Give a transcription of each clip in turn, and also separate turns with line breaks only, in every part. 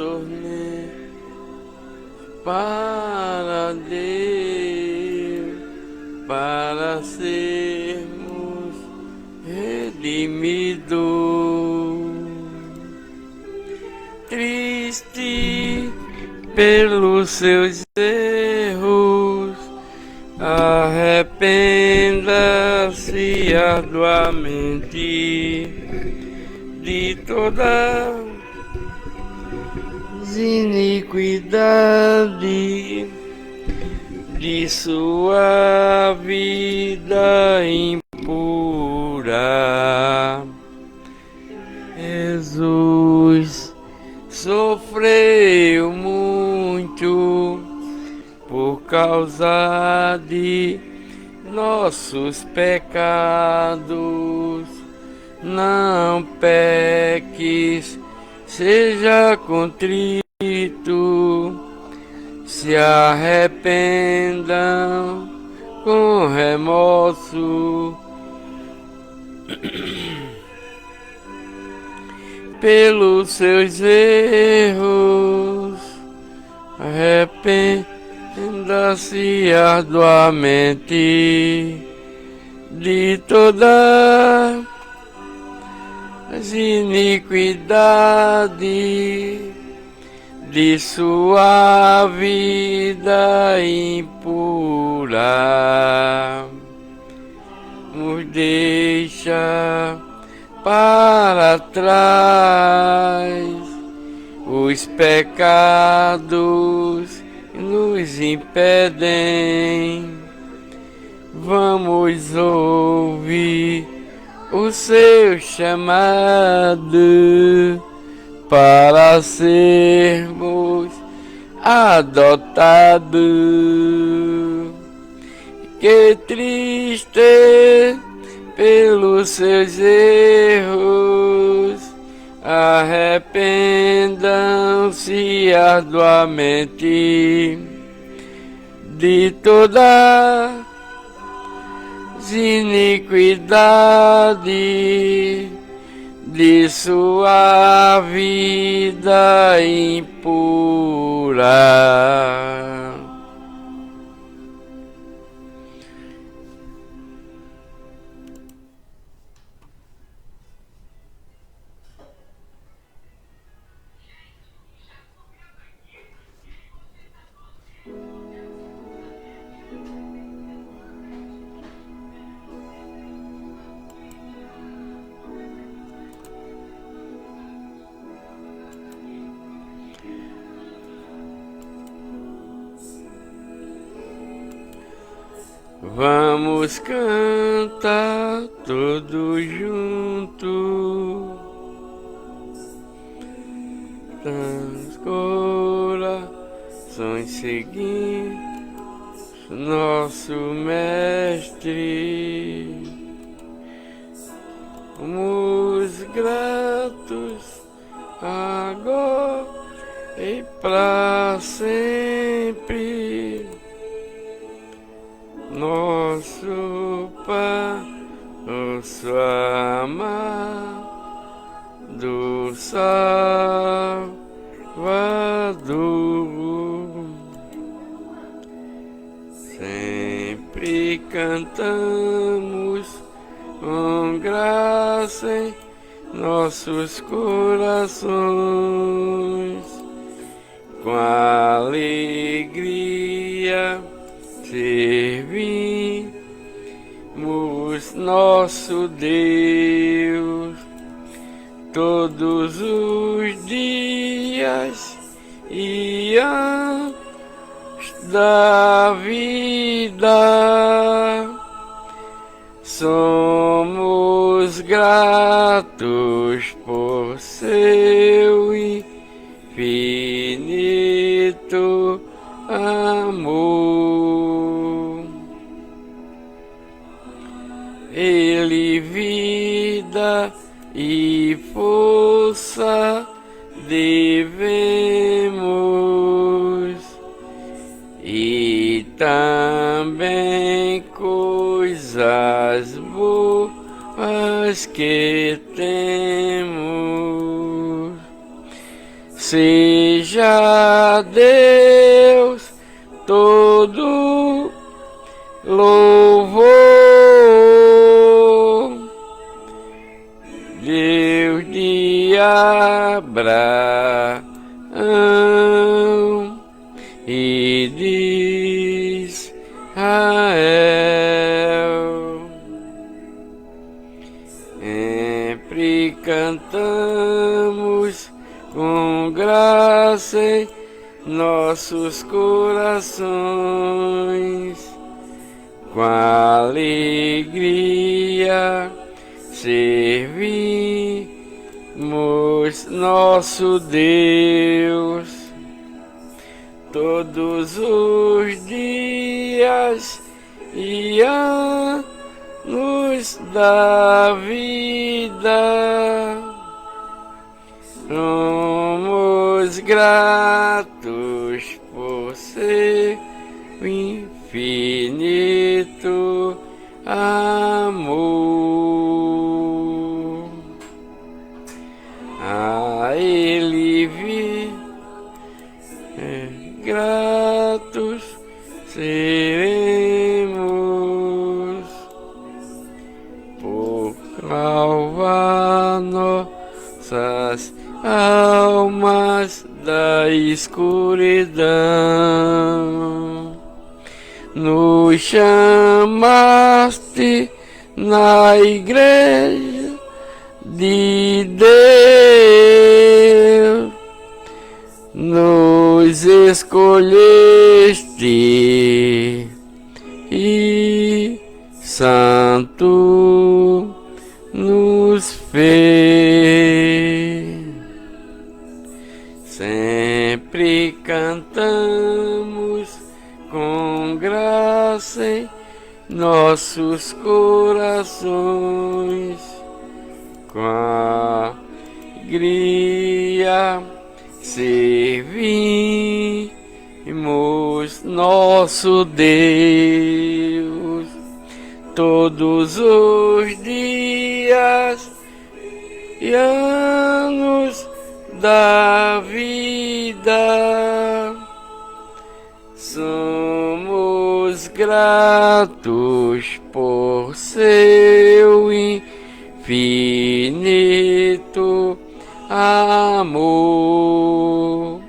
tornei para Deus, para sermos redimidos. Triste pelos seus erros, arrependa-se arduamente de toda iniquidade de sua vida impura. Jesus sofreu muito por causa de nossos pecados. Não peques, seja contrito, se arrependam com remorso pelos seus erros, arrependa-se arduamente de todas as iniquidades de sua vida impura. Nos deixa para trás os pecados que nos impedem. Vamos ouvir o seu chamado para sermos adotados. Que triste pelos seus erros, arrependam-se arduamente de toda iniquidade de sua vida impura. Vamos cantar todos juntos, os corações seguindo nosso mestre. Somos gratos agora e para sempre. Nosso Pai, nosso amado Salvador, sempre cantamos com graça em nossos corações, com alegria servimos nosso Deus todos os dias e anos da vida. Somos gratos por seu infinito amor. Ele vida e força devemos, e também coisas boas que temos. seja Deus todo louvor, Deus de Abraão e de Israel. Sempre cantamos com graça em nossos corações, com alegria servimos nosso Deus todos os dias e anos da vida. Somos gratos por seu infinito amor. A Ele gratos seremos por salvar nossas almas da escuridão. Nos chamaste na igreja de Deus, nos escolheste e santo nos fez. Sempre cantamos com graça em nossos corações, com alegria servimos nosso Deus todos os dias e anos da vida. Somos gratos por seu infinito amor.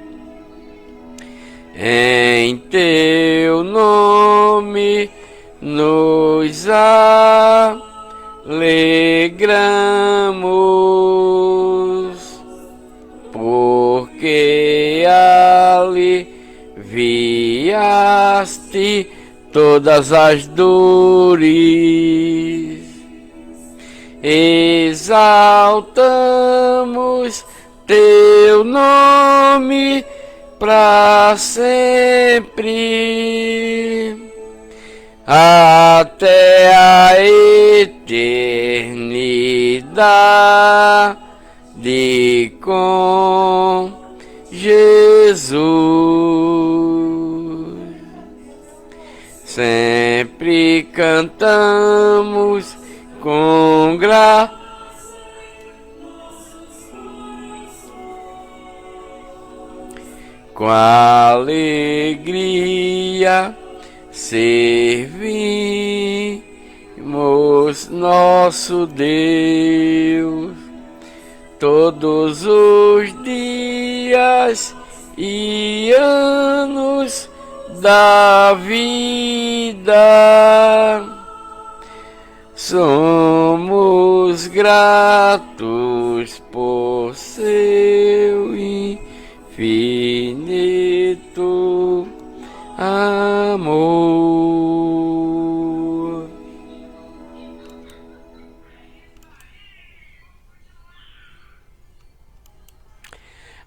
Em teu nome nos alegramos, porque aliviaste todas as dores. Exaltamos teu nome para sempre, até a eternidade com Jesus. Sempre cantamos com graça com alegria servimos nosso Deus todos os dias e anos da vida. Somos gratos por seu infinito amor.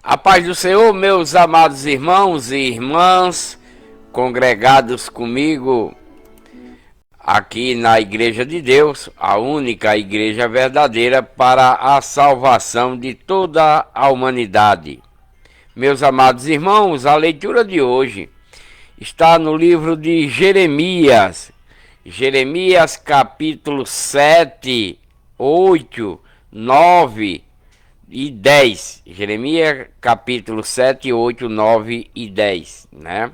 A paz do Senhor, meus amados irmãos e irmãs, congregados comigo aqui na Igreja de Deus, a única igreja verdadeira para a salvação de toda a humanidade. Meus amados irmãos, a leitura de hoje está no livro de Jeremias, capítulo 7, 8, 9, e 10. Jeremias capítulo 7, 8, 9 e 10, né?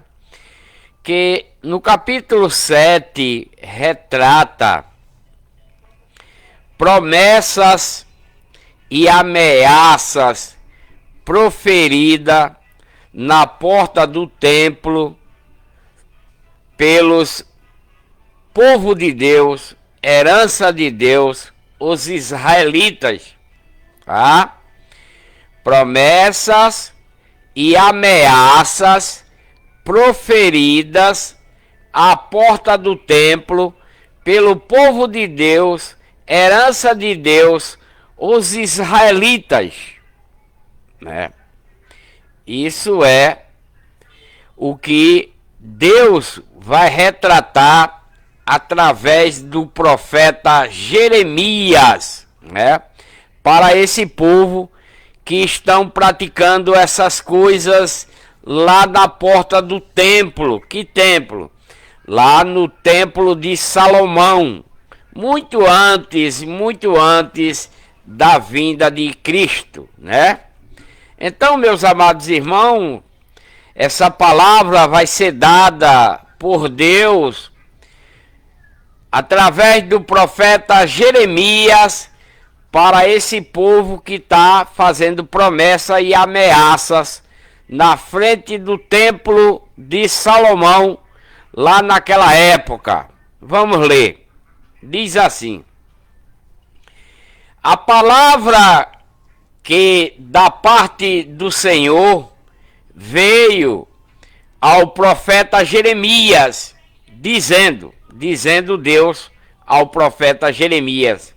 Que no capítulo 7 retrata promessas e ameaças proferidas na porta do templo pelos povo de Deus, herança de Deus, os israelitas, tá? Promessas e ameaças proferidas à porta do templo pelo povo de Deus, herança de Deus, os israelitas, né? Isso é o que Deus vai retratar através do profeta Jeremias, né? Para esse povo que estão praticando essas coisas lá na porta do templo. Que templo? Lá no templo de Salomão, muito antes da vinda de Cristo, né? Então, meus amados irmãos, essa palavra vai ser dada por Deus através do profeta Jeremias para esse povo que está fazendo promessa e ameaças na frente do templo de Salomão, lá naquela época. Vamos ler. Diz assim: a palavra que da parte do Senhor veio ao profeta Jeremias, dizendo Deus ao profeta Jeremias: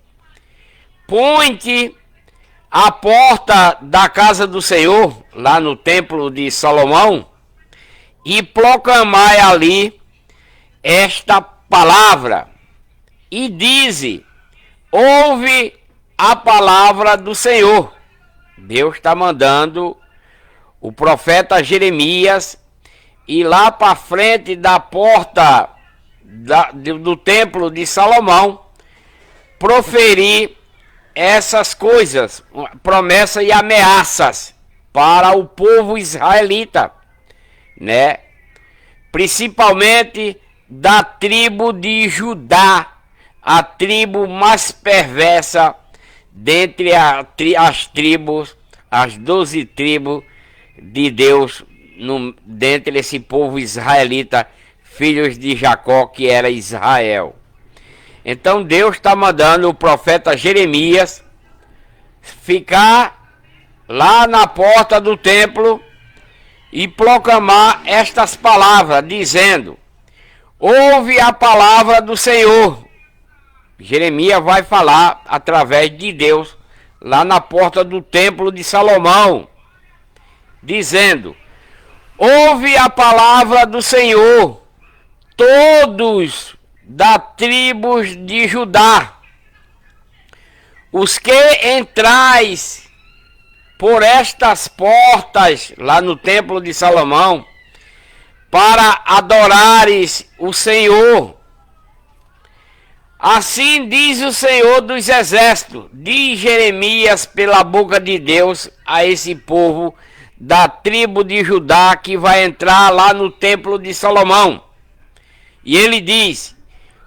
põe-te à porta da casa do Senhor, lá no templo de Salomão, e proclamai ali esta palavra, e dize: ouve a palavra do Senhor. Deus está mandando o profeta Jeremias ir lá para frente da porta do templo de Salomão, proferir essas coisas, promessas e ameaças para o povo israelita, né? Principalmente da tribo de Judá, a tribo mais perversa dentre as tribos, as 12 tribos de Deus, dentre esse povo israelita, filhos de Jacó, que era Israel. Então Deus está mandando o profeta Jeremias ficar lá na porta do templo e proclamar estas palavras, dizendo: ouve a palavra do Senhor. Jeremias vai falar através de Deus lá na porta do templo de Salomão, dizendo: ouve a palavra do Senhor, todos da tribo de Judá, os que entrais por estas portas lá no templo de Salomão para adorares o Senhor. Assim diz o Senhor dos Exércitos, diz Jeremias pela boca de Deus a esse povo da tribo de Judá que vai entrar lá no templo de Salomão. E ele diz: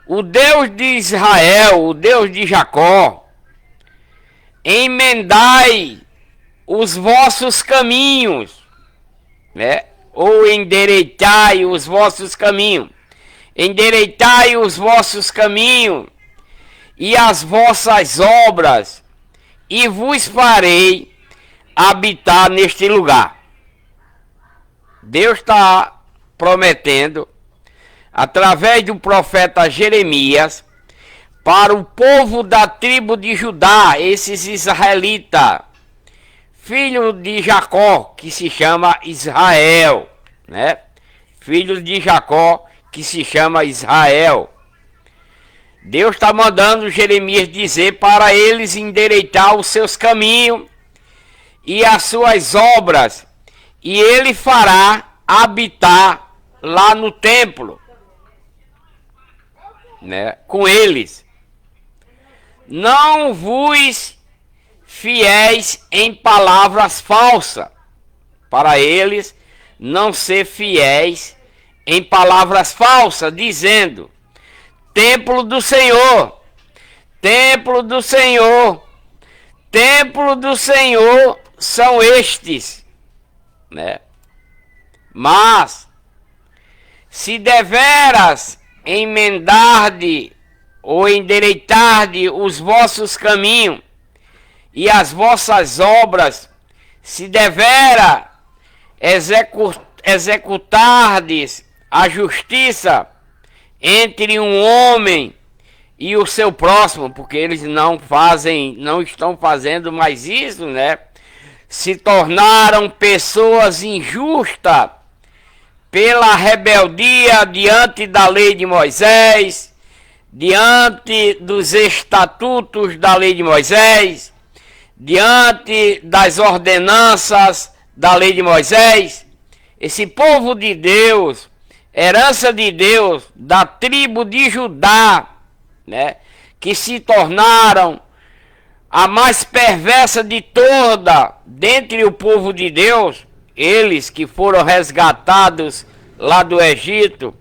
o Deus de Israel, o Deus de Jacó, emendai os vossos caminhos, né? Ou endireitai os vossos caminhos. Endireitai os vossos caminhos e as vossas obras, e vos farei habitar neste lugar. Deus está prometendo, através do profeta Jeremias, para o povo da tribo de Judá, esses israelitas, filho de Jacó, que se chama Israel, né? Filhos de Jacó, que se chama Israel. Deus está mandando Jeremias dizer para eles endireitar os seus caminhos e as suas obras, e ele fará habitar lá no templo, né, com eles. Não vos fiéis em palavras falsas. Para eles não ser fiéis em palavras falsas, dizendo: templo do Senhor, templo do Senhor, templo do Senhor são estes, né? Mas, se deveras emendarde ou endireitarde os vossos caminhos e as vossas obras, se devera executardes a justiça entre um homem e o seu próximo, porque eles não estão fazendo mais isso, né? Se tornaram pessoas injustas pela rebeldia diante da lei de Moisés, diante dos estatutos da lei de Moisés, diante das ordenanças da lei de Moisés. Esse povo de Deus, herança de Deus, da tribo de Judá, né, que se tornaram a mais perversa de toda dentre o povo de Deus, eles que foram resgatados lá do Egito,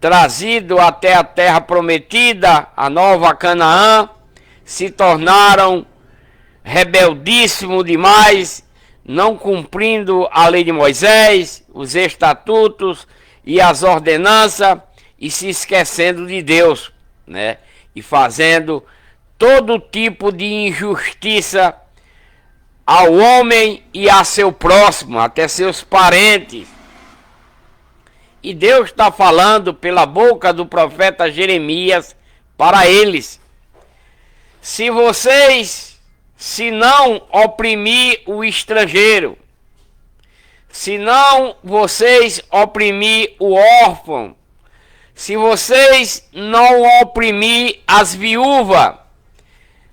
trazidos até a terra prometida, a nova Canaã, se tornaram rebeldíssimos demais, não cumprindo a lei de Moisés, os estatutos e as ordenanças, e se esquecendo de Deus, né? E fazendo todo tipo de injustiça ao homem e a seu próximo, até seus parentes. E Deus está falando pela boca do profeta Jeremias para eles: se não oprimir o estrangeiro, se não vocês oprimir o órfão, se vocês não oprimir as viúvas,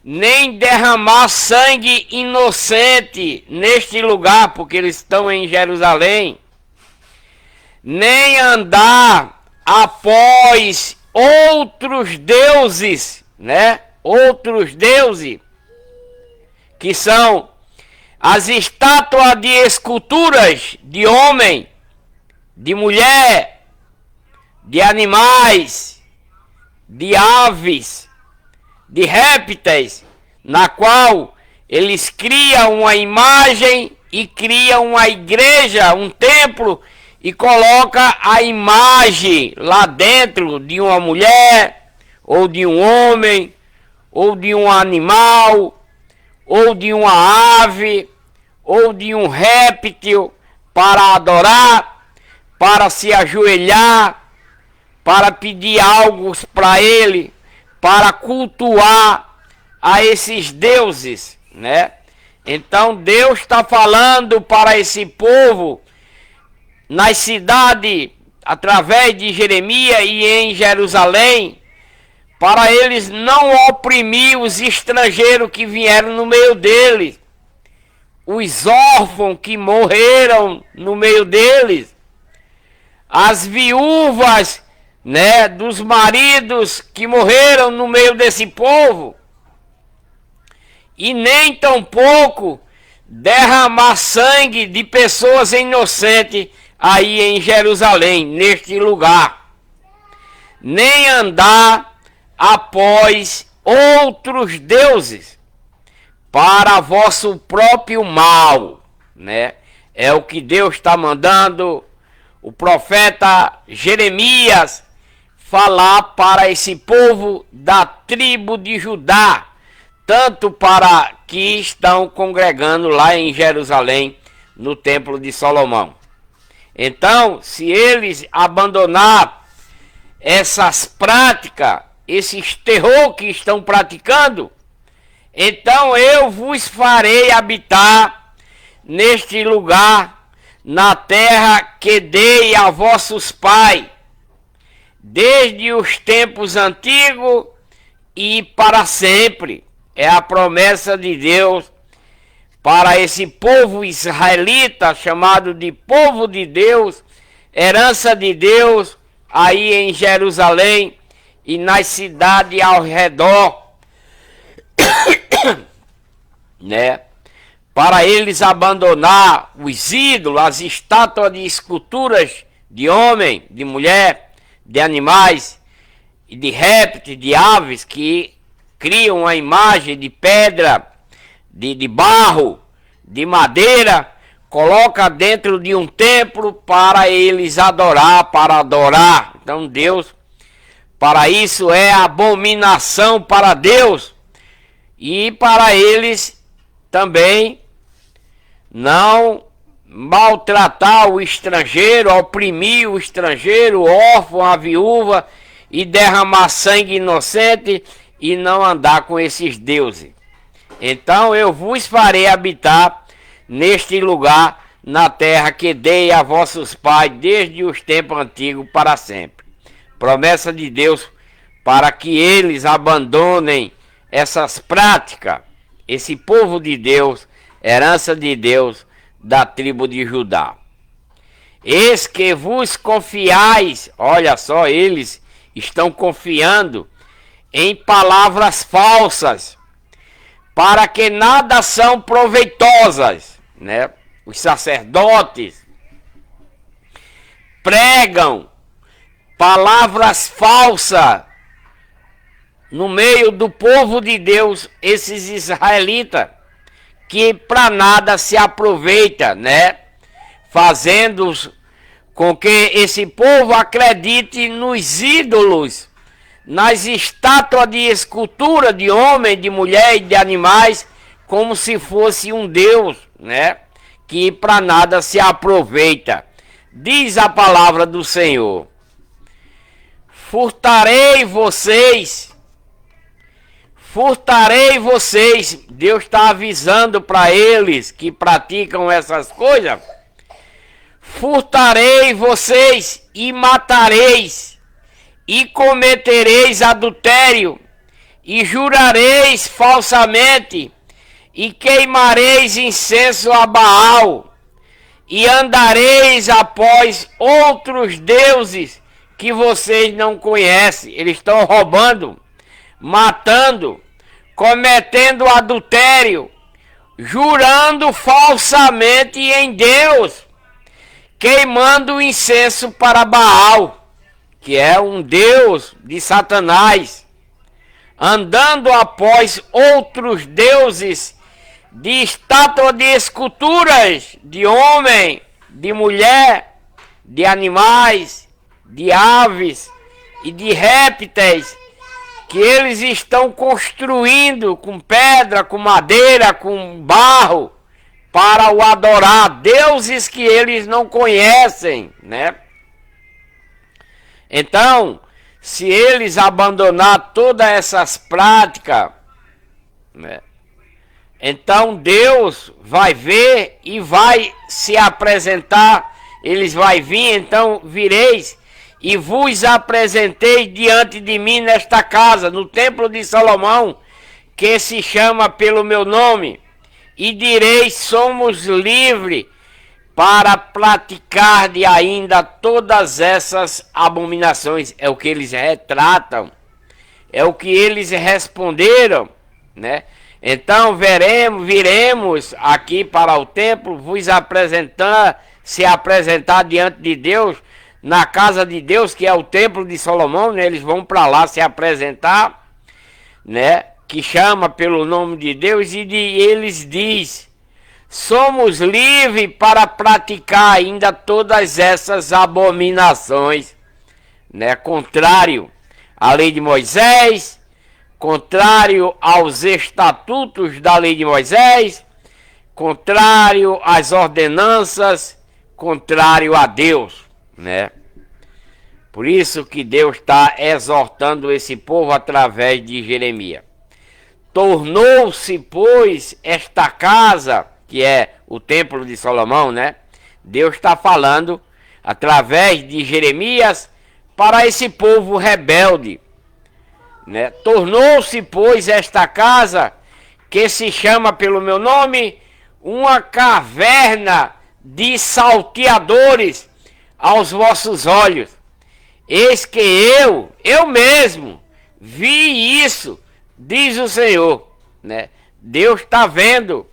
nem derramar sangue inocente neste lugar, porque eles estão em Jerusalém, nem andar após outros deuses, né? Outros deuses, que são as estátuas de esculturas de homem, de mulher, de animais, de aves, de répteis, na qual eles criam uma imagem e criam uma igreja, um templo, e coloca a imagem lá dentro de uma mulher, ou de um homem, ou de um animal, ou de uma ave, ou de um réptil, para adorar, para se ajoelhar, para pedir algo para ele, para cultuar a esses deuses, né? Então Deus está falando para esse povo nas cidades, através de Jeremias e em Jerusalém, para eles não oprimir os estrangeiros que vieram no meio deles, os órfãos que morreram no meio deles, as viúvas, né, dos maridos que morreram no meio desse povo, e nem tampouco derramar sangue de pessoas inocentes aí em Jerusalém, neste lugar, nem andar após outros deuses para vosso próprio mal, né? É o que Deus está mandando o profeta Jeremias falar para esse povo da tribo de Judá, tanto para que estão congregando lá em Jerusalém, no templo de Salomão. Então, se eles abandonar essas práticas, esses terror que estão praticando, então eu vos farei habitar neste lugar, na terra que dei a vossos pais, desde os tempos antigos e para sempre. É a promessa de Deus para esse povo israelita, chamado de povo de Deus, herança de Deus, aí em Jerusalém e nas cidades ao redor, né? para eles abandonar os ídolos, as estátuas de esculturas de homem, de mulher, de animais, e de répteis, de aves, que criam a imagem de pedra, de barro, de madeira, coloca dentro de um templo para eles adorar, para adorar. Então Deus, para isso é abominação para Deus, e para eles também não maltratar o estrangeiro, oprimir o estrangeiro, o órfão, a viúva, e derramar sangue inocente, e não andar com esses deuses. Então eu vos farei habitar neste lugar, na terra que dei a vossos pais desde os tempos antigos para sempre. Promessa de Deus para que eles abandonem essas práticas. Esse povo de Deus, herança de Deus, da tribo de Judá. Eis que vos confiais, olha só, eles estão confiando em palavras falsas, para que nada são proveitosas, né? Os sacerdotes pregam palavras falsas no meio do povo de Deus, esses israelitas, que para nada se aproveita, né? Fazendo com que esse povo acredite nos ídolos, nas estátuas de escultura de homem, de mulher e de animais, como se fosse um Deus, né? Que para nada se aproveita. Diz a palavra do Senhor: furtarei vocês. Deus está avisando para eles que praticam essas coisas. Furtarei vocês e matareis, e cometereis adultério, e jurareis falsamente, e queimareis incenso a Baal, e andareis após outros deuses que vocês não conhecem. Eles estão roubando, matando, cometendo adultério, jurando falsamente em Deus, queimando incenso para Baal, que é um deus de Satanás, andando após outros deuses de estátua de esculturas de homem, de mulher, de animais, de aves e de répteis, que eles estão construindo com pedra, com madeira, com barro, para o adorar, deuses que eles não conhecem, né? Então, se eles abandonar todas essas práticas, né, então Deus vai ver e vai se apresentar. Eles vai vir, então vireis e vos apresentei diante de mim nesta casa, no templo de Salomão, que se chama pelo meu nome, e direis: somos livres para praticar de ainda todas essas abominações. É o que eles retratam, é o que eles responderam, né? Então viremos aqui para o templo, vos se apresentar diante de Deus, na casa de Deus, que é o templo de Salomão, né? Eles vão para lá se apresentar, né? Que chama pelo nome de Deus, e eles diz: somos livres para praticar ainda todas essas abominações, né? Contrário à lei de Moisés, contrário aos estatutos da lei de Moisés, contrário às ordenanças, contrário a Deus, né? Por isso que Deus está exortando esse povo através de Jeremias. Tornou-se, pois, esta casa, que é o templo de Salomão, né? Deus está falando através de Jeremias para esse povo rebelde, né? Tornou-se, pois, esta casa, que se chama pelo meu nome, uma caverna de salteadores aos vossos olhos. Eis que eu mesmo vi isso, diz o Senhor, né? Deus está vendo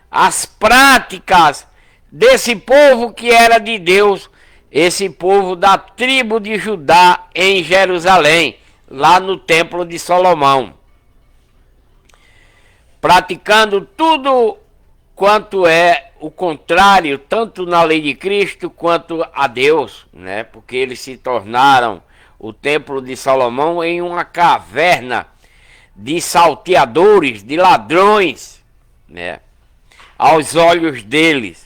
as práticas desse povo que era de Deus, esse povo da tribo de Judá em Jerusalém, lá no templo de Salomão, praticando tudo quanto é o contrário, tanto na lei de Cristo quanto a Deus, né? Porque eles se tornaram o templo de Salomão em uma caverna de salteadores, de ladrões, né? Aos olhos deles.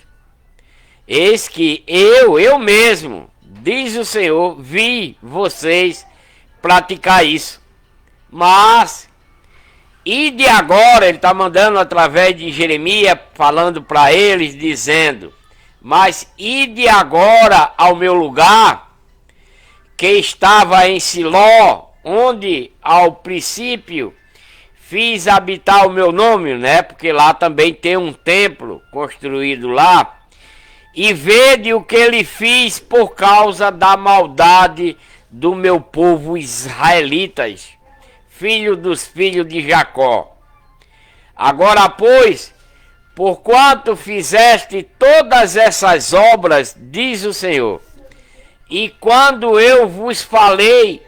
Eis que eu mesmo, diz o Senhor, vi vocês praticar isso. Mas, e de agora, ele está mandando através de Jeremias, falando para eles, dizendo: mas ide agora ao meu lugar, que estava em Siló, onde ao princípio fiz habitar o meu nome, né? Porque lá também tem um templo construído lá. E vede o que ele fiz por causa da maldade do meu povo israelitas, filho dos filhos de Jacó. Agora, pois, porquanto fizeste todas essas obras, diz o Senhor, e quando eu vos falei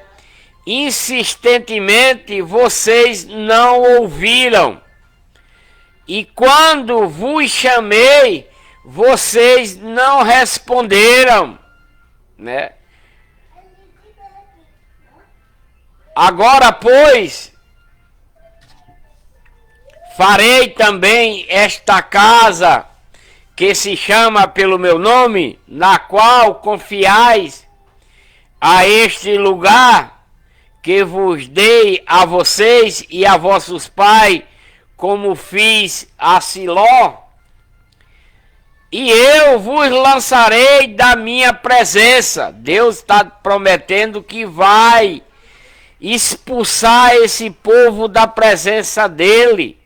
insistentemente, vocês não ouviram, e quando vos chamei, vocês não responderam, né? Agora, pois, farei também esta casa que se chama pelo meu nome, na qual confiais, a este lugar que vos dei a vocês e a vossos pais, como fiz a Siló. E eu vos lançarei da minha presença. Deus está prometendo que vai expulsar esse povo da presença dele.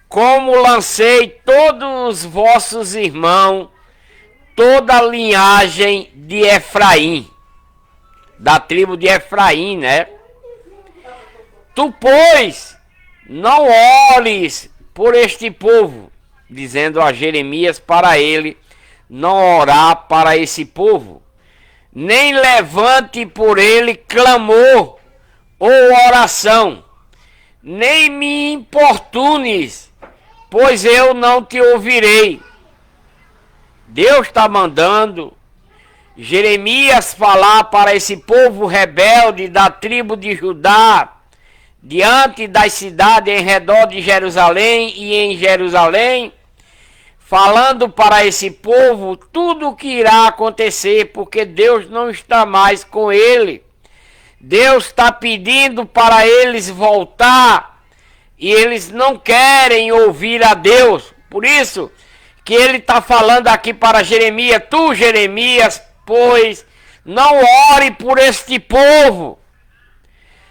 Como lancei todos os vossos irmãos, toda a linhagem de Efraim. Da tribo de Efraim, né? Tu, pois, não ores por este povo, dizendo a Jeremias para ele não orar para esse povo, nem levante por ele clamor ou oração, nem me importunes, pois eu não te ouvirei. Deus está mandando Jeremias falar para esse povo rebelde da tribo de Judá, diante das cidades em redor de Jerusalém e em Jerusalém, falando para esse povo tudo o que irá acontecer, porque Deus não está mais com ele. Deus está pedindo para eles voltar e eles não querem ouvir a Deus. Por isso que ele está falando aqui para Jeremias: tu, Jeremias, pois não ore por este povo,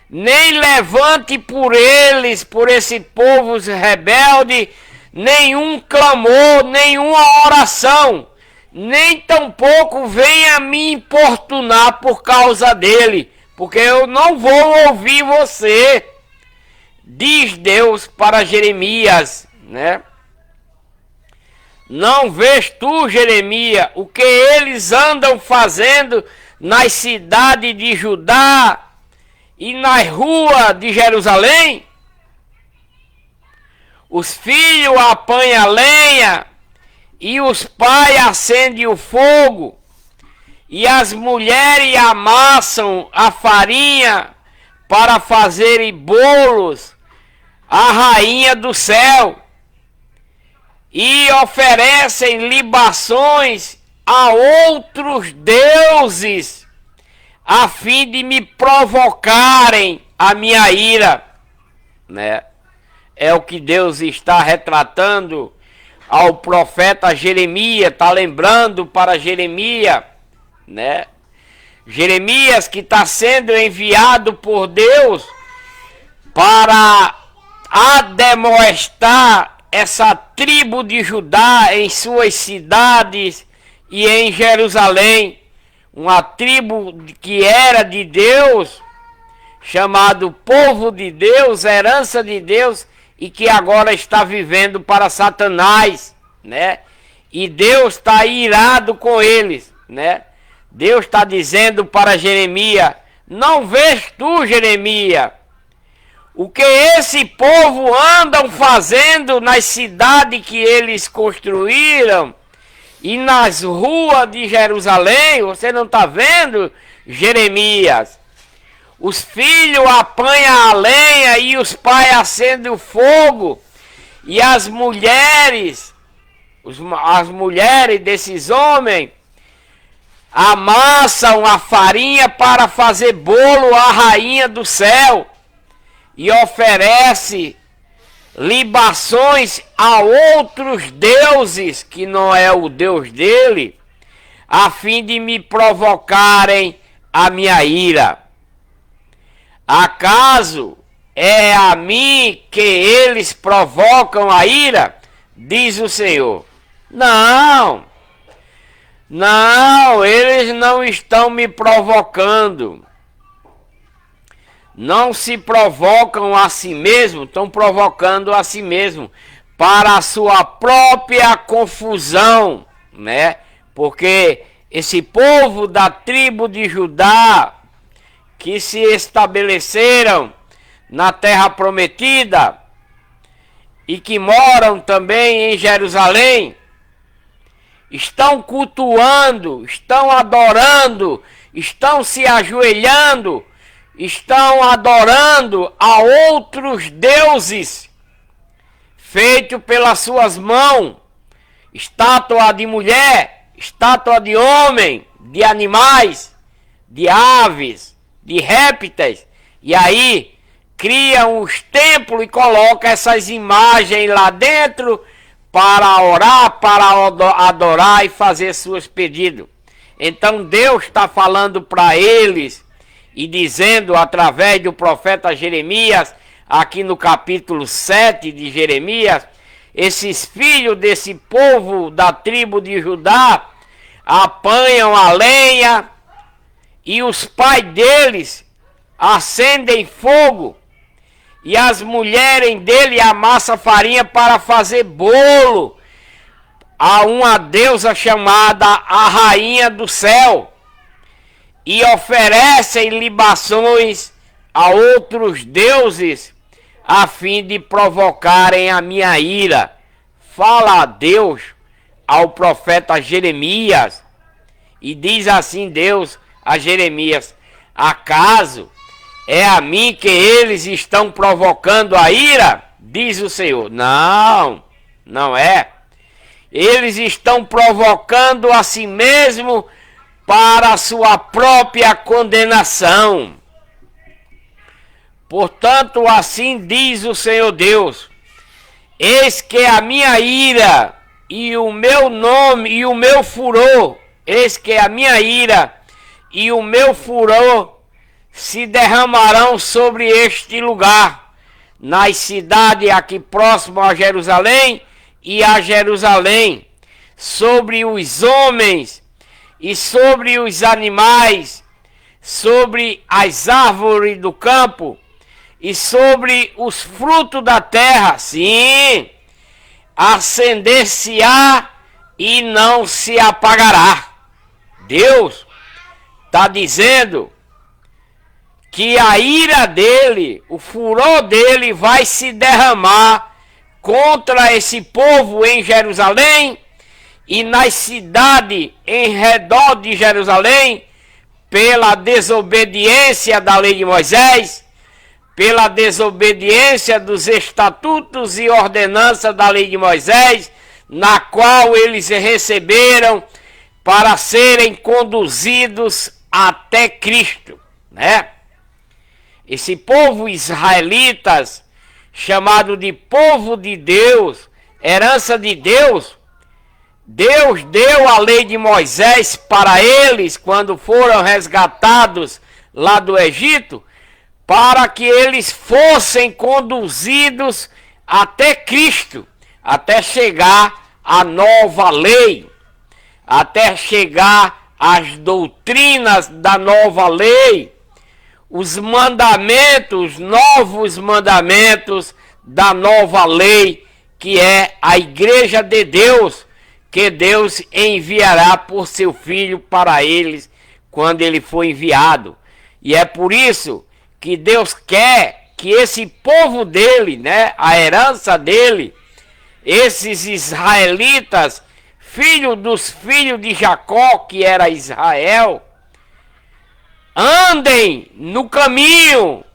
nem levante por eles, por esse povo rebelde, nenhum clamor, nenhuma oração, nem tampouco venha me importunar por causa dele, porque eu não vou ouvir você, diz Deus para Jeremias, né? Não vês tu, Jeremias, o que eles andam fazendo nas cidades de Judá e nas ruas de Jerusalém? Os filhos apanham lenha e os pais acendem o fogo, e as mulheres amassam a farinha para fazerem bolos à rainha do céu, e oferecem libações a outros deuses, a fim de me provocarem a minha ira, né? É o que Deus está retratando ao profeta Jeremias, está lembrando para Jeremias, né? Jeremias que está sendo enviado por Deus para admoestar essa tribo de Judá em suas cidades e em Jerusalém, uma tribo que era de Deus, chamado povo de Deus, herança de Deus, e que agora está vivendo para Satanás, né? E Deus está irado com eles, né? Deus está dizendo para Jeremias: não vês tu, Jeremias, o que esse povo andam fazendo nas cidades que eles construíram e nas ruas de Jerusalém? Você não está vendo, Jeremias? Os filhos apanham a lenha e os pais acendem o fogo, e as mulheres desses homens amassam a farinha para fazer bolo à rainha do céu e oferece libações a outros deuses que não é o Deus dele, a fim de me provocarem a minha ira. Acaso é a mim que eles provocam a ira? Diz o Senhor. Não, eles não estão me provocando. Não se provocam a si mesmo, estão provocando a si mesmo para a sua própria confusão, né? Porque esse povo da tribo de Judá, que se estabeleceram na terra prometida e que moram também em Jerusalém, estão cultuando, estão adorando, estão se ajoelhando, estão adorando a outros deuses feitos pelas suas mãos, estátua de mulher, estátua de homem, de animais, de aves, de répteis, e aí criam os templos e colocam essas imagens lá dentro para orar, para adorar e fazer seus pedidos. Então Deus está falando para eles e dizendo através do profeta Jeremias, aqui no capítulo 7 de Jeremias, esses filhos desse povo da tribo de Judá apanham a lenha e os pais deles acendem fogo, e as mulheres dele amassam farinha para fazer bolo a uma deusa chamada a Rainha do Céu, e oferecem libações a outros deuses a fim de provocarem a minha ira. Fala a Deus ao profeta Jeremias, e diz assim Deus a Jeremias: acaso é a mim que eles estão provocando a ira? Diz o Senhor. Não, não é. Eles estão provocando a si mesmo para a sua própria condenação. Portanto, assim diz o Senhor Deus: eis que a minha ira e o meu nome e o meu furor, eis que a minha ira e o meu furor se derramarão sobre este lugar, nas cidades aqui próximo a Jerusalém e a Jerusalém, sobre os homens e sobre os animais, sobre as árvores do campo e sobre os frutos da terra. Sim, acender-se-á e não se apagará. Deus está dizendo que a ira dele, o furor dele vai se derramar contra esse povo em Jerusalém e nas cidades em redor de Jerusalém, pela desobediência da lei de Moisés, pela desobediência dos estatutos e ordenanças da lei de Moisés, na qual eles receberam para serem conduzidos até Cristo, né? Esse povo israelitas, chamado de povo de Deus, herança de Deus, Deus deu a lei de Moisés para eles quando foram resgatados lá do Egito, para que eles fossem conduzidos até Cristo, até chegar à nova lei, até chegar às doutrinas da nova lei, os mandamentos, novos mandamentos da nova lei, que é a Igreja de Deus, que Deus enviará por seu Filho para eles quando ele for enviado. E é por isso que Deus quer que esse povo dele, né, a herança dele, esses israelitas, filhos dos filhos de Jacó, que era Israel, andem no caminho,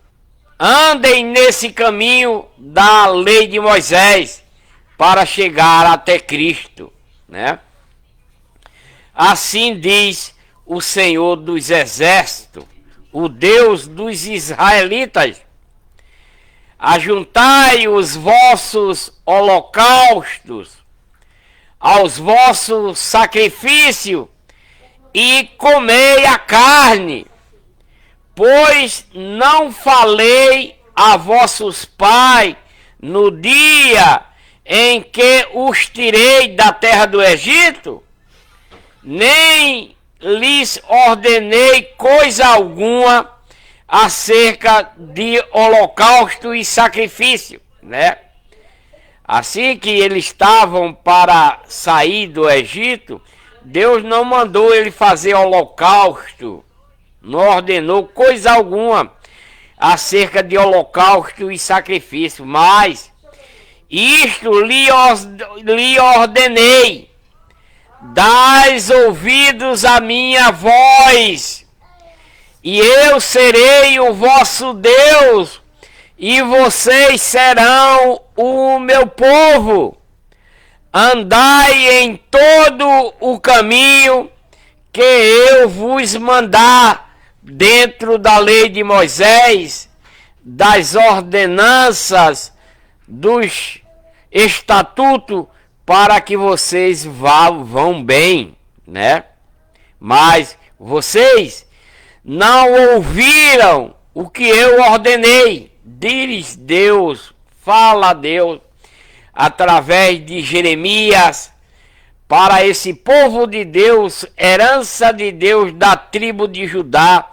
andem nesse caminho da lei de Moisés para chegar até Cristo, né? Assim diz o Senhor dos Exércitos, o Deus dos israelitas: ajuntai os vossos holocaustos aos vossos sacrifícios e comei a carne, pois não falei a vossos pais no dia em que os tirei da terra do Egito, nem lhes ordenei coisa alguma acerca de holocausto e sacrifício, né? Assim que eles estavam para sair do Egito, Deus não mandou ele fazer holocausto, não ordenou coisa alguma acerca de holocausto e sacrifício, mas isto lhe ordenei: dais ouvidos à minha voz, e eu serei o vosso Deus, e vocês serão o meu povo. Andai em todo o caminho que eu vos mandar, dentro da lei de Moisés, das ordenanças, dos estatutos, para que vocês vão bem, né? Mas vocês não ouviram o que eu ordenei, diz Deus, fala Deus, através de Jeremias, para esse povo de Deus, herança de Deus da tribo de Judá,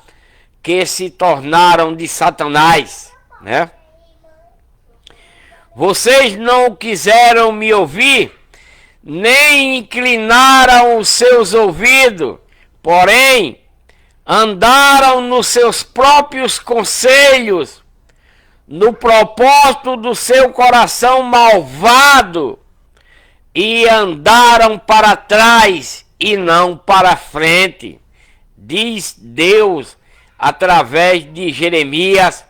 que se tornaram de Satanás, né? Vocês não quiseram me ouvir, nem inclinaram os seus ouvidos, porém andaram nos seus próprios conselhos, no propósito do seu coração malvado, e andaram para trás e não para frente, diz Deus através de Jeremias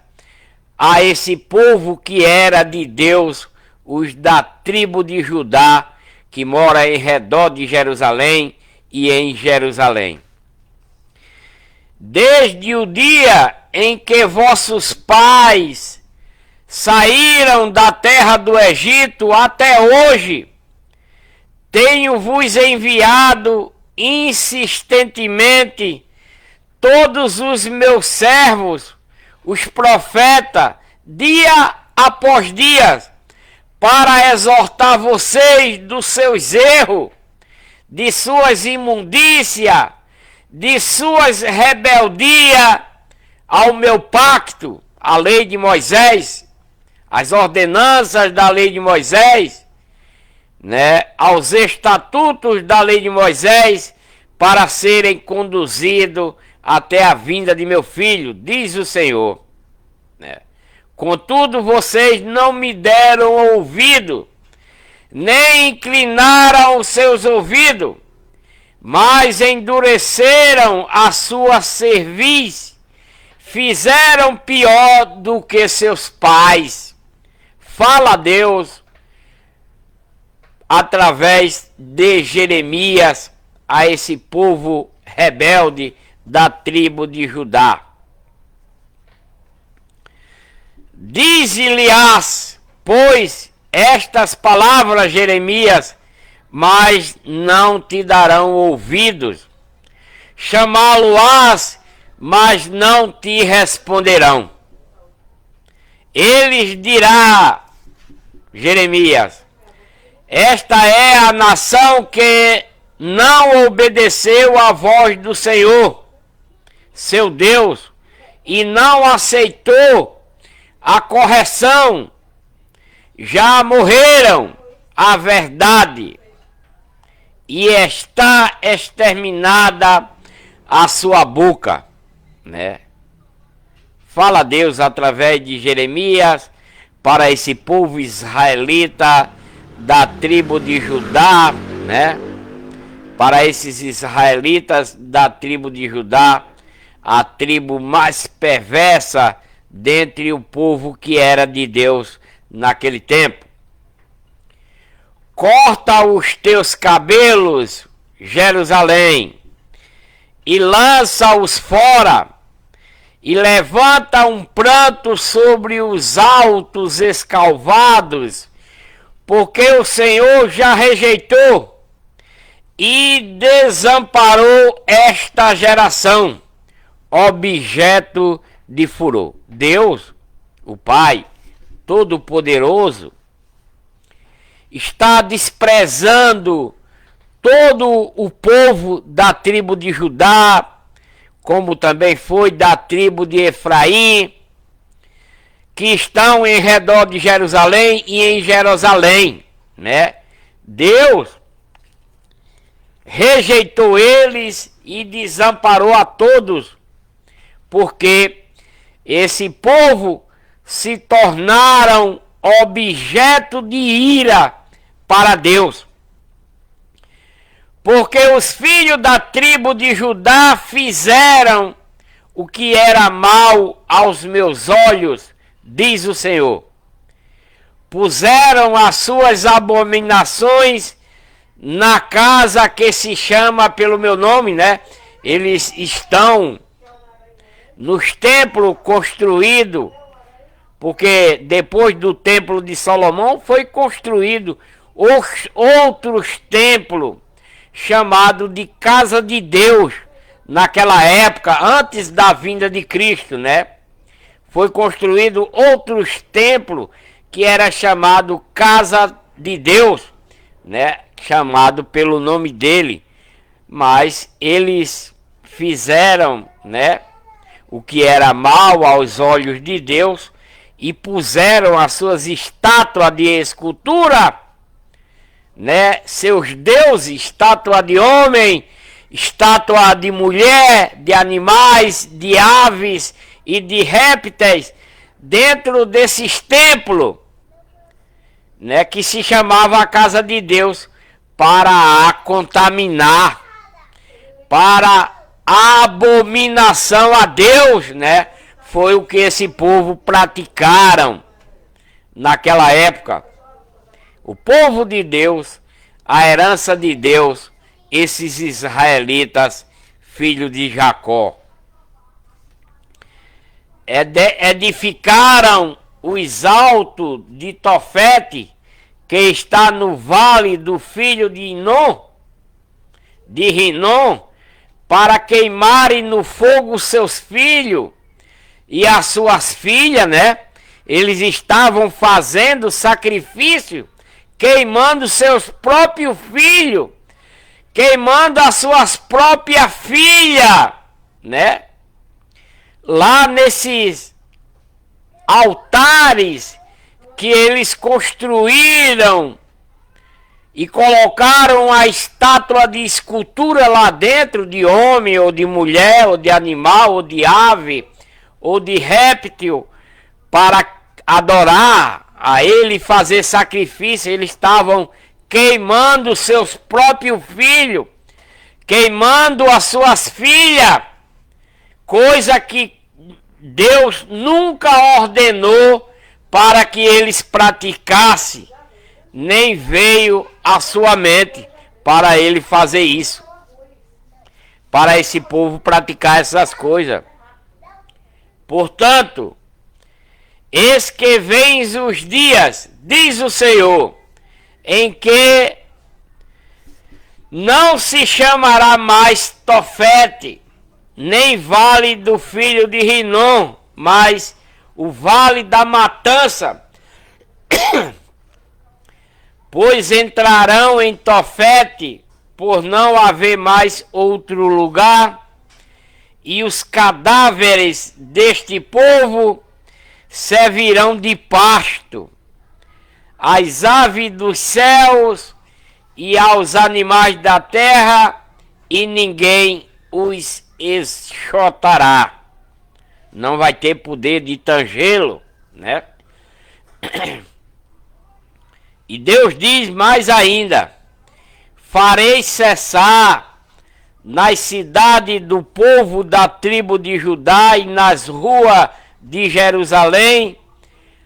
a esse povo que era de Deus, os da tribo de Judá, que mora em redor de Jerusalém e em Jerusalém. Desde o dia em que vossos pais saíram da terra do Egito até hoje, tenho-vos enviado insistentemente todos os meus servos, os profetas, dia após dia, para exortar vocês dos seus erros, de suas imundícias, de suas rebeldias ao meu pacto, a lei de Moisés, as ordenanças da lei de Moisés, né, aos estatutos da lei de Moisés, para serem conduzidos até a vinda de meu filho, diz o Senhor, né? Contudo, vocês não me deram ouvido, nem inclinaram os seus ouvidos, mas endureceram a sua cerviz, fizeram pior do que seus pais. Fala Deus através de Jeremias a esse povo rebelde da tribo de Judá. Dize-lhes, pois, estas palavras, Jeremias, mas não te darão ouvidos. Chamá-lo-ás, mas não te responderão. Eles dirá, Jeremias: esta é a nação que não obedeceu à voz do Senhor, seu Deus, e não aceitou a correção, já morreram a verdade, e está exterminada a sua boca, né? Fala Deus através de Jeremias para esse povo israelita da tribo de Judá, né? Para esses israelitas da tribo de Judá, a tribo mais perversa dentre o povo que era de Deus naquele tempo. Corta os teus cabelos, Jerusalém, e lança-os fora, e levanta um pranto sobre os altos escalvados, porque o Senhor já rejeitou e desamparou esta geração, objeto de furor. Deus, o Pai Todo-Poderoso, está desprezando todo o povo da tribo de Judá, como também foi da tribo de Efraim, que estão em redor de Jerusalém e em Jerusalém, né? Deus rejeitou eles e desamparou a todos, porque esse povo se tornaram objeto de ira para Deus. Porque os filhos da tribo de Judá fizeram o que era mal aos meus olhos, diz o Senhor. Puseram as suas abominações na casa que se chama pelo meu nome, né? Eles estão nos templos construídos, porque depois do templo de Salomão foi construído outros templos chamados de casa de Deus, naquela época, antes da vinda de Cristo, né? Foi construído outros templos que era chamado casa de Deus, né? Chamado pelo nome dele, mas eles fizeram, né, o que era mal aos olhos de Deus e puseram as suas estátuas de escultura, né, seus deuses, estátua de homem, estátua de mulher, de animais, de aves e de répteis dentro desses templos, né, que se chamava a casa de Deus, para a contaminar, para a abominação a Deus, né? Foi o que esse povo praticaram naquela época. O povo de Deus, a herança de Deus, esses israelitas, filhos de Jacó, edificaram os altos de Tofete, que está no vale do filho de Rinom, para queimarem no fogo seus filhos e as suas filhas, né? Eles estavam fazendo sacrifício, queimando seus próprios filhos, queimando as suas próprias filhas, né? Lá nesses altares que eles construíram e colocaram a estátua de escultura lá dentro, de homem ou de mulher ou de animal ou de ave ou de réptil, para adorar a ele, fazer sacrifício. Eles estavam queimando seus próprios filhos, queimando as suas filhas, coisa que Deus nunca ordenou para que eles praticassem, nem veio à sua mente para ele fazer isso, para esse povo praticar essas coisas. Portanto, eis que vêm os dias, diz o Senhor, em que não se chamará mais Tofete, nem vale do filho de Rinom, mas o vale da matança, pois entrarão em Tofete, por não haver mais outro lugar, e os cadáveres deste povo servirão de pasto. às aves dos céus e aos animais da terra, e ninguém os enxotará. Não vai ter poder de tangê-lo, né? E Deus diz mais ainda: farei cessar nas cidades do povo da tribo de Judá e nas ruas de Jerusalém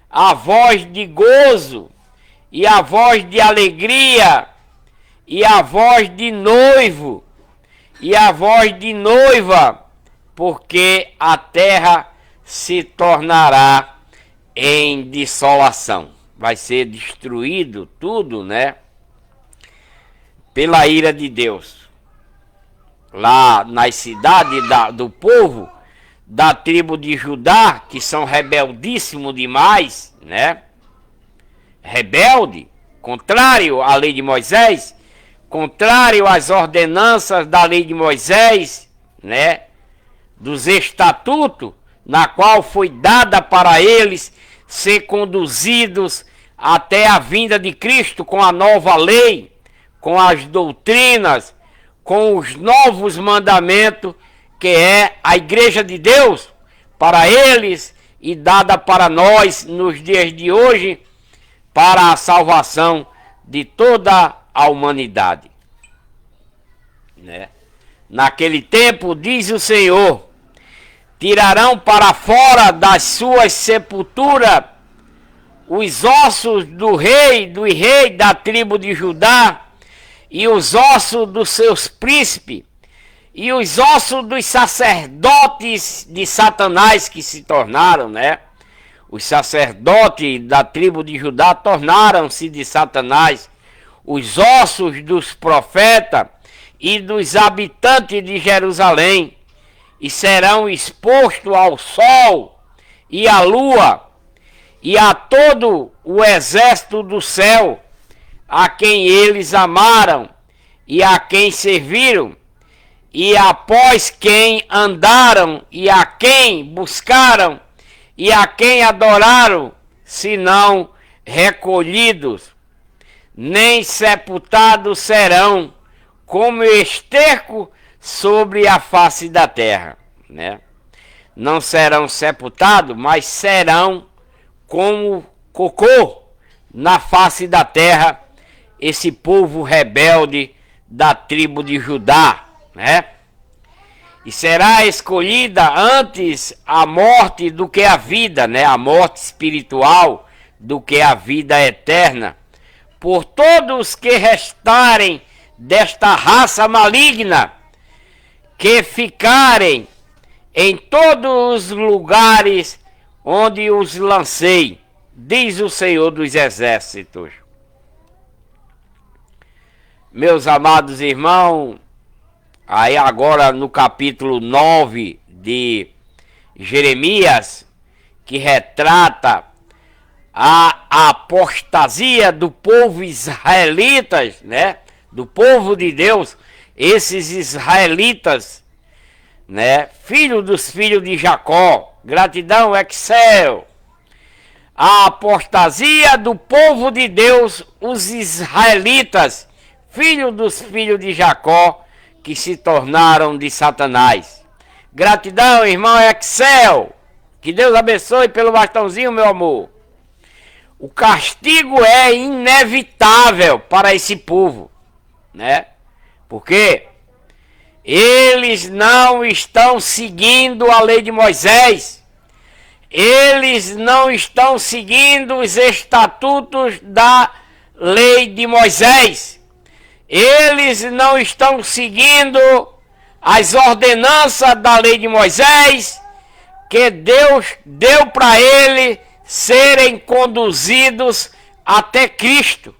a voz de gozo e a voz de alegria e a voz de noivo e a voz de noiva, porque a terra se tornará em desolação. Vai ser destruído tudo, né? Pela ira de Deus. Lá nas cidades do povo da tribo de Judá, que são rebeldíssimos demais, né? Rebelde, contrário à lei de Moisés, contrário às ordenanças da lei de Moisés, né? Dos estatutos, na qual foi dada para eles ser conduzidos até a vinda de Cristo com a nova lei, com as doutrinas, com os novos mandamentos, que é a igreja de Deus para eles e dada para nós nos dias de hoje, para a salvação de toda a humanidade, né? Naquele tempo, diz o Senhor, tirarão para fora das suas sepulturas os ossos do rei da tribo de Judá, e os ossos dos seus príncipes, e os ossos dos sacerdotes de Satanás que se tornaram, né? Os sacerdotes da tribo de Judá tornaram-se de Satanás, os ossos dos profetas e dos habitantes de Jerusalém, e serão expostos ao sol e à lua e a todo o exército do céu, a quem eles amaram e a quem serviram, e após quem andaram e a quem buscaram e a quem adoraram, senão recolhidos, nem sepultados serão, como esterco sobre a face da terra, né? Não serão sepultados, mas serão como cocô na face da terra, esse povo rebelde da tribo de Judá, né? E será escolhida antes a morte do que a vida, né? A morte espiritual do que a vida eterna, por todos que restarem desta raça maligna, que ficarem em todos os lugares onde os lancei, diz o Senhor dos Exércitos. Meus amados irmãos, aí agora no capítulo 9 de Jeremias, que retrata a apostasia do povo israelitas, né? Do povo de Deus, esses israelitas, né? Filho dos filhos de Jacó, gratidão, Excel. A apostasia do povo de Deus, os israelitas, filhos dos filhos de Jacó, que se tornaram de Satanás. Gratidão, irmão Excel. Que Deus abençoe pelo bastãozinho, meu amor. O castigo é inevitável para esse povo, né? Porque eles não estão seguindo a lei de Moisés. Eles não estão seguindo os estatutos da lei de Moisés. Eles não estão seguindo as ordenanças da lei de Moisés, que Deus deu para eles serem conduzidos até Cristo,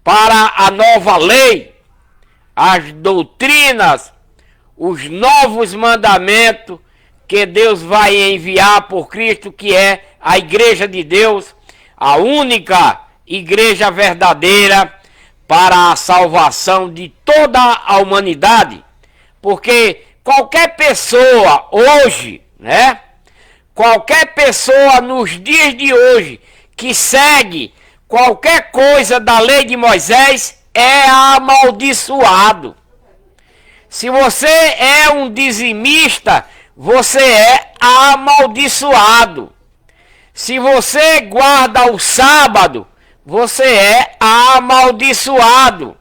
para a nova lei, as doutrinas, os novos mandamentos que Deus vai enviar por Cristo, que é a igreja de Deus, a única igreja verdadeira para a salvação de toda a humanidade. Porque qualquer pessoa hoje, né? Qualquer pessoa nos dias de hoje que segue qualquer coisa da lei de Moisés é amaldiçoado. Se você é um dizimista, você é amaldiçoado. Se você guarda o sábado, você é amaldiçoado.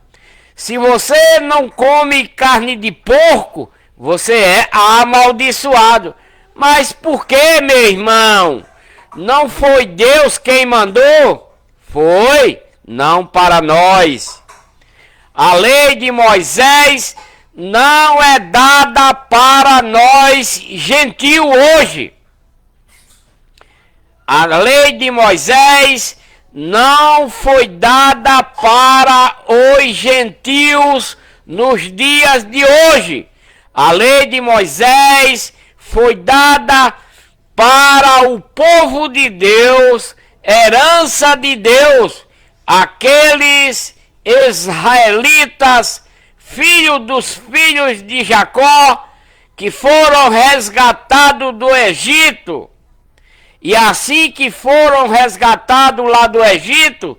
Se você não come carne de porco, você é amaldiçoado. Mas por que, meu irmão? Não foi Deus quem mandou? Foi, não para nós. A lei de Moisés não é dada para nós gentil hoje. A lei de Moisés não foi dada para os gentios nos dias de hoje. A lei de Moisés foi dada para o povo de Deus, herança de Deus, aqueles israelitas, filhos dos filhos de Jacó, que foram resgatados do Egito. E assim que foram resgatados lá do Egito,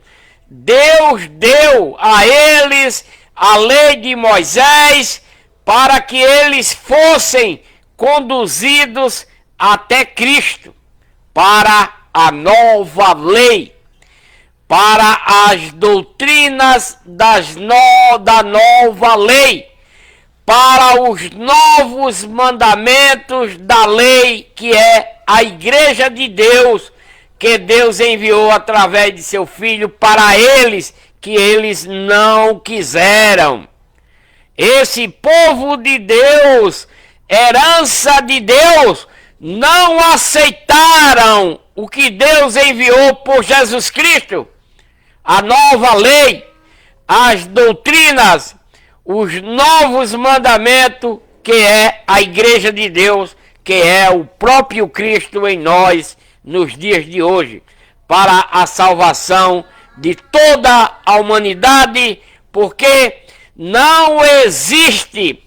Deus deu a eles a lei de Moisés para que eles fossem conduzidos até Cristo, para a nova lei, para as doutrinas da nova lei, para os novos mandamentos da lei, que é a igreja de Deus, que Deus enviou através de seu Filho para eles, que eles não quiseram. Esse povo de Deus, herança de Deus, não aceitaram o que Deus enviou por Jesus Cristo, a nova lei, as doutrinas, os novos mandamentos, que é a igreja de Deus, que é o próprio Cristo em nós, nos dias de hoje, para a salvação de toda a humanidade, porque não existe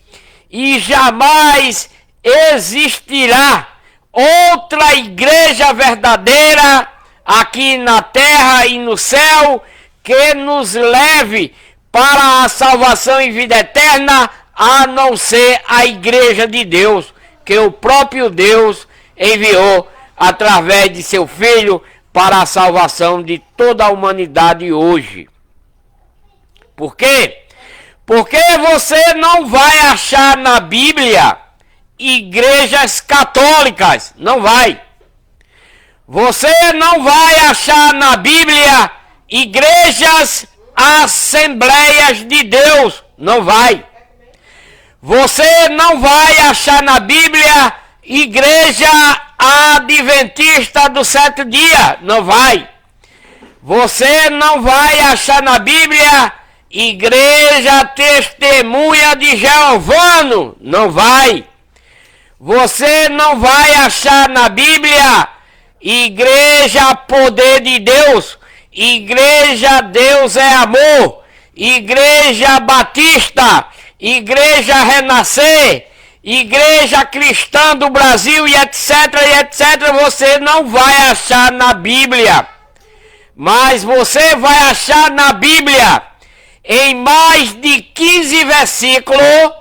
e jamais existirá outra igreja verdadeira aqui na terra e no céu que nos leve para a salvação e vida eterna, a não ser a igreja de Deus, que o próprio Deus enviou através de seu Filho para a salvação de toda a humanidade hoje. Por quê? Porque você não vai achar na Bíblia igrejas católicas, não vai. Você não vai achar na Bíblia igrejas Assembleias de Deus, não vai. Você não vai achar na Bíblia igreja adventista do sétimo dia, não vai. Você não vai achar na Bíblia igreja testemunha de Jeová, não vai. Você não vai achar na Bíblia igreja poder de Deus, igreja Deus é amor, igreja batista, igreja renascer, igreja cristã do Brasil e etc, você não vai achar na Bíblia. Mas você vai achar na Bíblia, em mais de 15 versículos,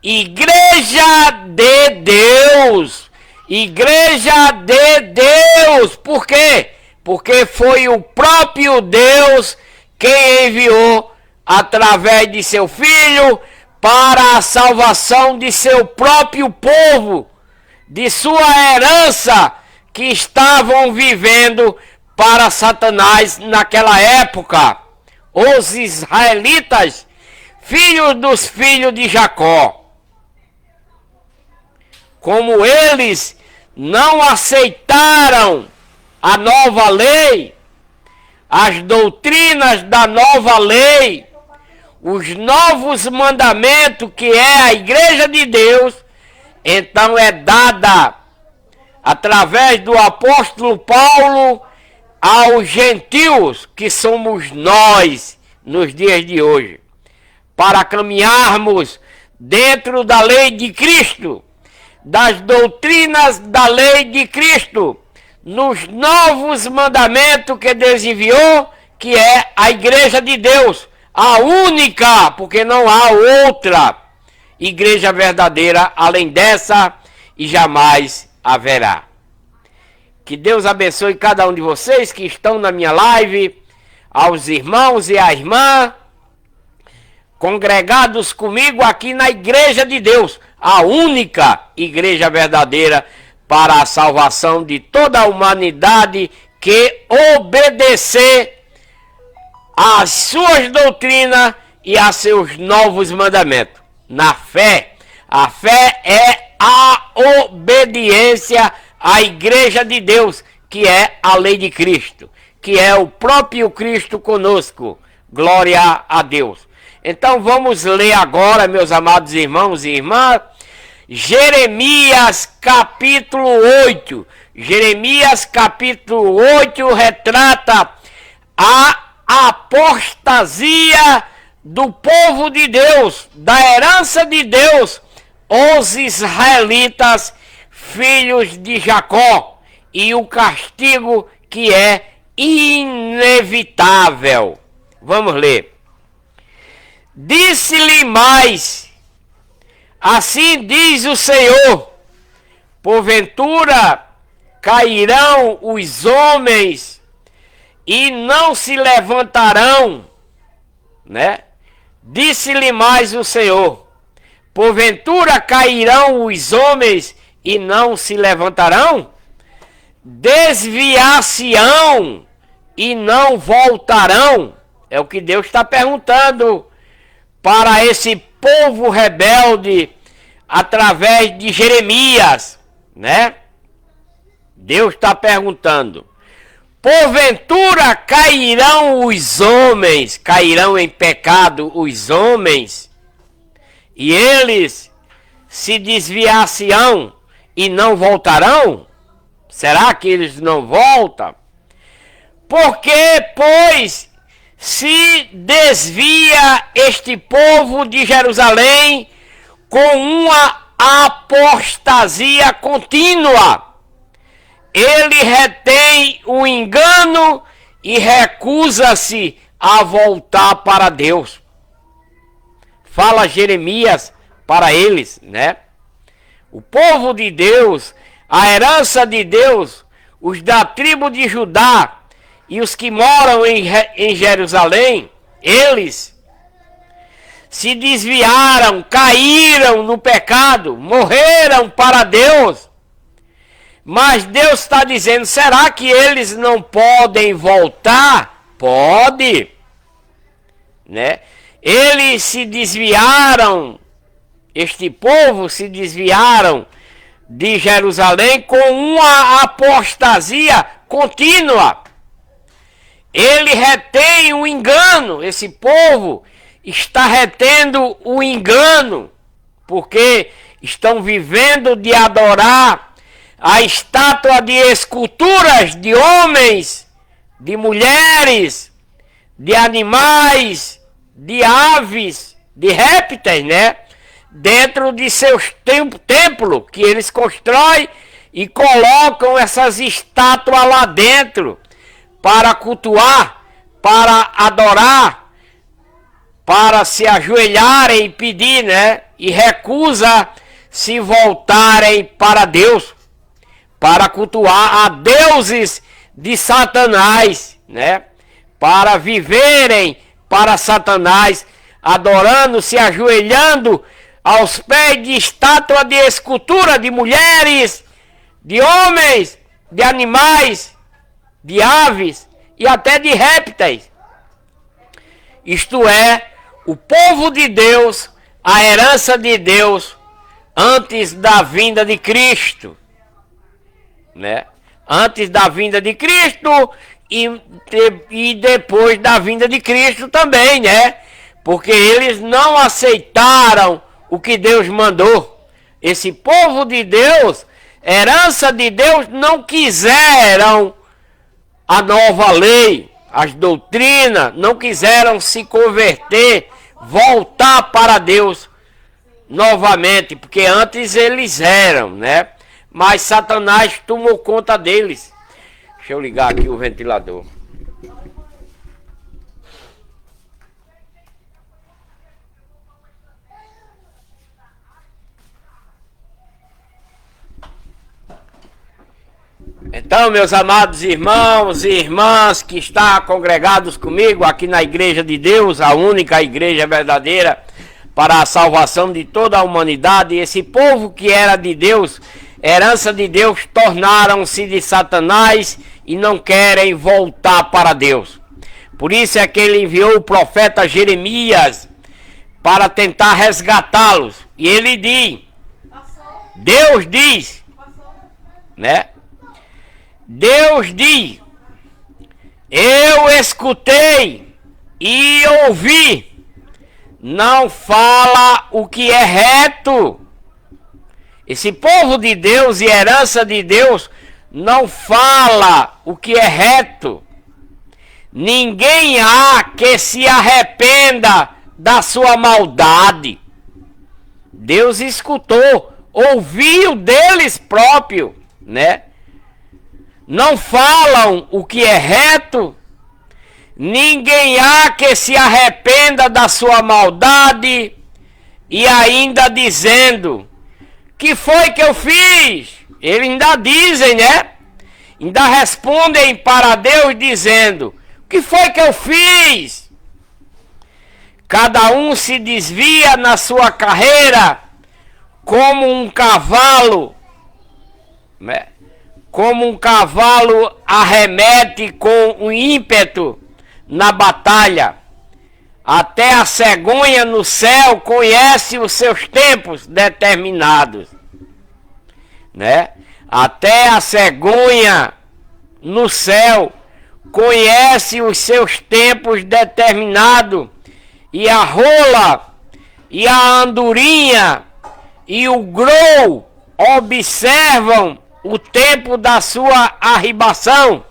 igreja de Deus. Igreja de Deus. Por quê? Porque foi o próprio Deus quem enviou através de seu Filho para a salvação de seu próprio povo, de sua herança, que estavam vivendo para Satanás naquela época. Os israelitas, filhos dos filhos de Jacó. Como eles não aceitaram a nova lei, as doutrinas da nova lei, os novos mandamentos, que é a igreja de Deus, então é dada através do apóstolo Paulo aos gentios, que somos nós nos dias de hoje, para caminharmos dentro da lei de Cristo, das doutrinas da lei de Cristo, nos novos mandamentos que Deus enviou, que é a igreja de Deus, a única, porque não há outra igreja verdadeira além dessa e jamais haverá. Que Deus abençoe cada um de vocês que estão na minha live, aos irmãos e à irmã, congregados comigo aqui na igreja de Deus, a única igreja verdadeira para a salvação de toda a humanidade que obedecer às suas doutrinas e a seus novos mandamentos. Na fé, a fé é a obediência à igreja de Deus, que é a lei de Cristo, que é o próprio Cristo conosco. Glória a Deus. Então vamos ler agora, meus amados irmãos e irmãs, Jeremias capítulo 8. Jeremias capítulo 8 retrata a apostasia do povo de Deus, da herança de Deus, os israelitas, filhos de Jacó, e o castigo que é inevitável. Vamos ler. Disse-lhe mais, assim diz o Senhor, porventura cairão os homens e não se levantarão, né? Disse-lhe mais o Senhor, porventura cairão os homens e não se levantarão? Desviar-se-ão e não voltarão? É o que Deus está perguntando para esse povo rebelde através de Jeremias, né? Deus está perguntando: porventura cairão os homens, cairão em pecado os homens, e eles se desviar-se-ão e não voltarão? Será que eles não voltam? Porque, pois, se desvia este povo de Jerusalém com uma apostasia contínua. Ele retém o engano e recusa-se a voltar para Deus. Fala Jeremias para eles, né? O povo de Deus, a herança de Deus, os da tribo de Judá e os que moram em Jerusalém, eles se desviaram, caíram no pecado, morreram para Deus. Mas Deus está dizendo, será que eles não podem voltar? Pode, né? Eles se desviaram, este povo se desviaram de Jerusalém com uma apostasia contínua. Ele retém o engano, esse povo está retendo o engano, porque estão vivendo de adorar a estátua de esculturas de homens, de mulheres, de animais, de aves, de répteis, né? Dentro de seus templos que eles constroem e colocam essas estátuas lá dentro para cultuar, para adorar, para se ajoelharem e pedir, né? E recusa se voltarem para Deus, para cultuar a deuses de Satanás, né? Para viverem para Satanás, adorando, se ajoelhando aos pés de estátua de escultura de mulheres, de homens, de animais, de aves e até de répteis. Isto é, o povo de Deus, a herança de Deus, antes da vinda de Cristo, né? Antes da vinda de Cristo e depois da vinda de Cristo também, né? Porque eles não aceitaram o que Deus mandou. Esse povo de Deus, herança de Deus, não quiseram a nova lei, as doutrinas, não quiseram se converter, voltar para Deus novamente, porque antes eles eram, né? Mas Satanás tomou conta deles. Deixa eu ligar aqui o ventilador. Então, meus amados irmãos e irmãs que estão congregados comigo aqui na Igreja de Deus, a única igreja verdadeira para a salvação de toda a humanidade, esse povo que era de Deus, herança de Deus, tornaram-se de Satanás e não querem voltar para Deus. Por isso é que ele enviou o profeta Jeremias para tentar resgatá-los. E ele diz, Deus diz, né? Deus diz, eu escutei e ouvi, não fala o que é reto. Esse povo de Deus e herança de Deus não fala o que é reto. Ninguém há que se arrependa da sua maldade. Deus escutou, ouviu deles próprio, né? Não falam o que é reto. Ninguém há que se arrependa da sua maldade. E ainda dizendo, que foi que eu fiz? Eles ainda dizem, né? Ainda respondem para Deus dizendo, que foi que eu fiz? Cada um se desvia na sua carreira como um cavalo, né? Como um cavalo arremete com um ímpeto na batalha. Até a cegonha no céu conhece os seus tempos determinados, né? Até a cegonha no céu conhece os seus tempos determinados, e a rola e a andorinha e o grou observam o tempo da sua arribação.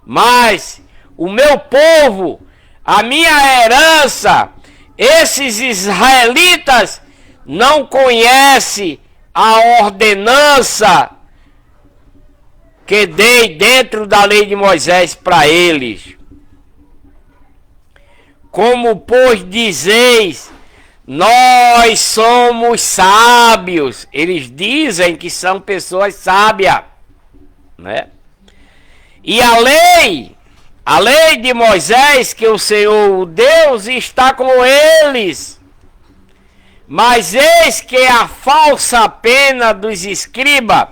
Mas o meu povo, a minha herança, esses israelitas não conhecem a ordenança que dei dentro da lei de Moisés para eles. Como, pois, dizeis, nós somos sábios. Eles dizem que são pessoas sábias, né? E a lei de Moisés, que o Senhor, o Deus, está com eles. Mas eis que a falsa pena dos escribas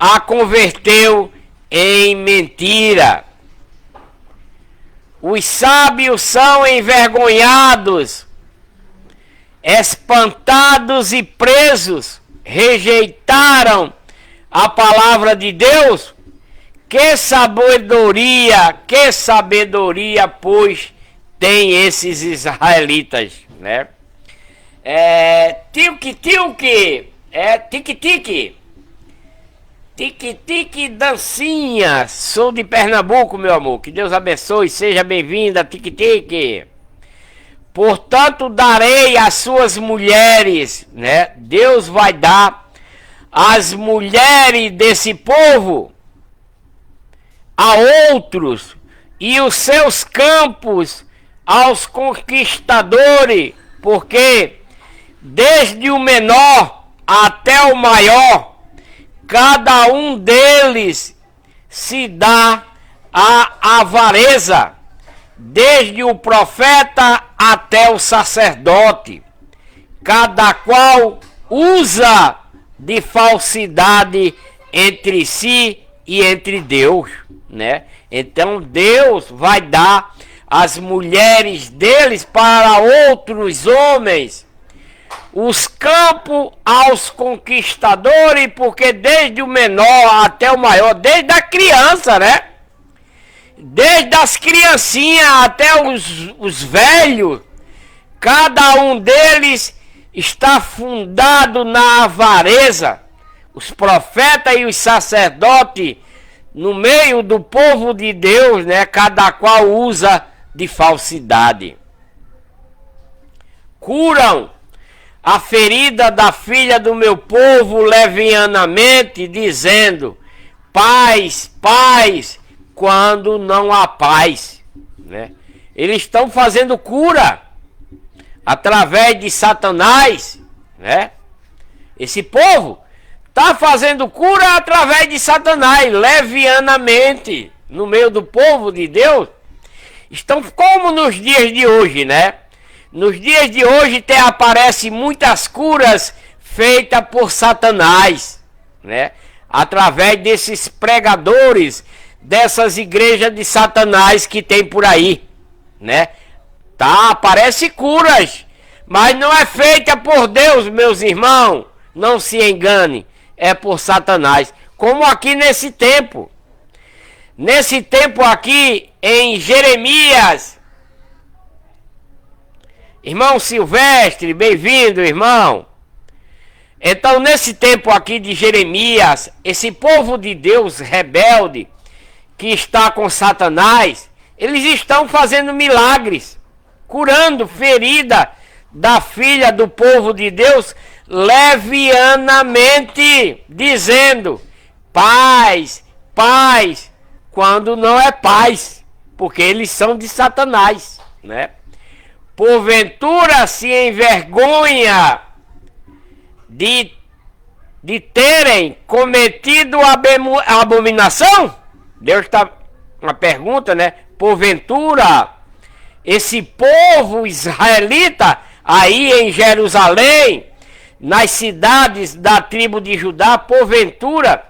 a converteu em mentira. Os sábios são envergonhados, espantados e presos, rejeitaram a palavra de Deus. Que sabedoria, pois, tem esses israelitas, né? Tique-tique, tique-tique, dancinha. Sou de Pernambuco, meu amor. Que Deus abençoe, seja bem-vinda, tique-tique. Portanto, darei às suas mulheres, né? Deus vai dar às mulheres desse povo a outros, e os seus campos aos conquistadores, porque desde o menor até o maior, cada um deles se dá à avareza, desde o profeta até o sacerdote, cada qual usa de falsidade entre si e entre Deus, né? Então Deus vai dar as mulheres deles para outros homens, os campos aos conquistadores, porque desde o menor até o maior, desde a criança, né? Desde as criancinhas até os velhos, cada um deles está fundado na avareza. Os profetas e os sacerdotes, no meio do povo de Deus, né? Cada qual usa de falsidade. Curam a ferida da filha do meu povo levianamente, dizendo, paz, paz, quando não há paz, né? Eles estão fazendo cura através de Satanás, né? Esse povo está fazendo cura através de Satanás, levianamente, no meio do povo de Deus. Estão como nos dias de hoje, né? Nos dias de hoje aparecem muitas curas feitas por Satanás, né? Através desses pregadores, dessas igrejas de Satanás que tem por aí, né? Aparece curas, mas não é feita por Deus, meus irmãos. Não se engane, é por Satanás. Como aqui nesse tempo. Nesse tempo aqui em Jeremias. Irmão Silvestre, bem-vindo, irmão. Então, nesse tempo aqui de Jeremias, esse povo de Deus rebelde, que está com Satanás, eles estão fazendo milagres, curando ferida da filha do povo de Deus, levianamente, dizendo, paz, paz, quando não é paz, porque eles são de Satanás, né? Porventura se envergonha de terem cometido abominação? Deus está, uma pergunta, né? Porventura, esse povo israelita, aí em Jerusalém, nas cidades da tribo de Judá, porventura,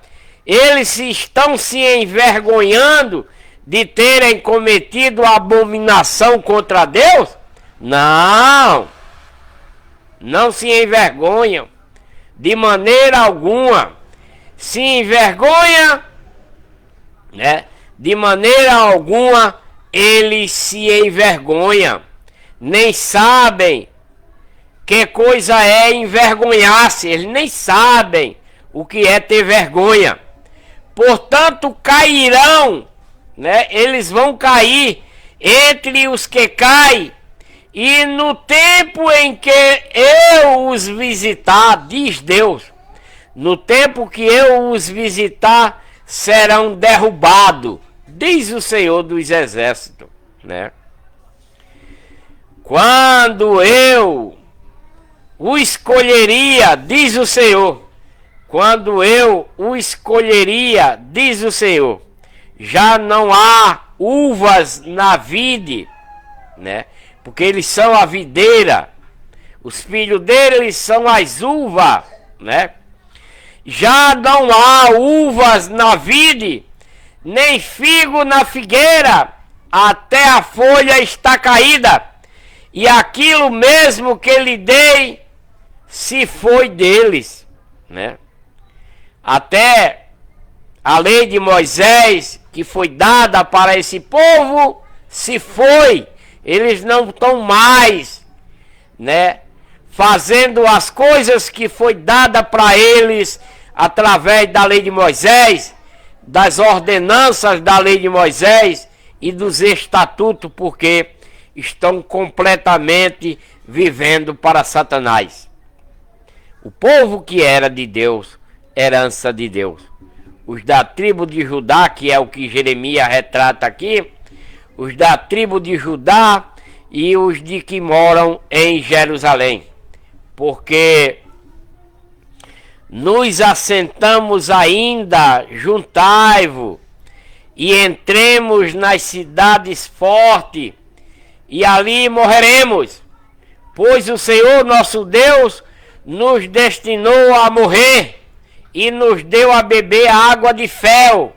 eles estão se envergonhando de terem cometido abominação contra Deus? Não, não se envergonham, de maneira alguma. Se envergonha, né? De maneira alguma eles se envergonham, nem sabem que coisa é envergonhar-se, eles nem sabem o que é ter vergonha. Portanto, cairão, né? Eles vão cair entre os que caem, e no tempo em que eu os visitar, diz Deus, no tempo que eu os visitar, serão derrubados, diz o Senhor dos Exércitos, né? Quando eu o escolheria, diz o Senhor, quando eu o escolheria, diz o Senhor, já não há uvas na vide, né? Porque eles são a videira, os filhos deles são as uvas, né? Já não há uvas na vide, nem figo na figueira, até a folha está caída, e aquilo mesmo que lhe dei se foi deles, né? Até a lei de Moisés, que foi dada para esse povo, se foi. Eles não estão mais, né, fazendo as coisas que foi dada para eles através da lei de Moisés, das ordenanças da lei de Moisés e dos estatutos, porque estão completamente vivendo para Satanás. O povo que era de Deus, herança de Deus. Os da tribo de Judá, que é o que Jeremias retrata aqui, os da tribo de Judá e os de que moram em Jerusalém. Porque nos assentamos ainda, juntai-vos, e entremos nas cidades fortes, e ali morreremos. Pois o Senhor nosso Deus nos destinou a morrer, e nos deu a beber água de fel,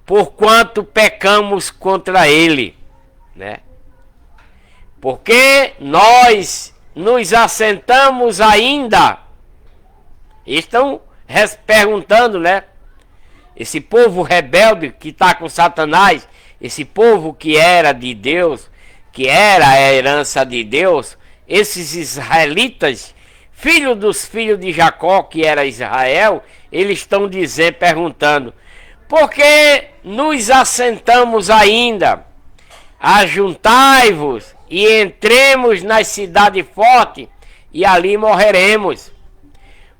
porquanto pecamos contra ele, né? Porque nós nos assentamos ainda. Estão perguntando, né? Esse povo rebelde que está com Satanás, esse povo que era de Deus, que era a herança de Deus, esses israelitas, filhos dos filhos de Jacó, que era Israel, eles estão dizendo, perguntando, por que nos assentamos ainda? Ajuntai-vos e entremos nas cidades fortes, e ali morreremos.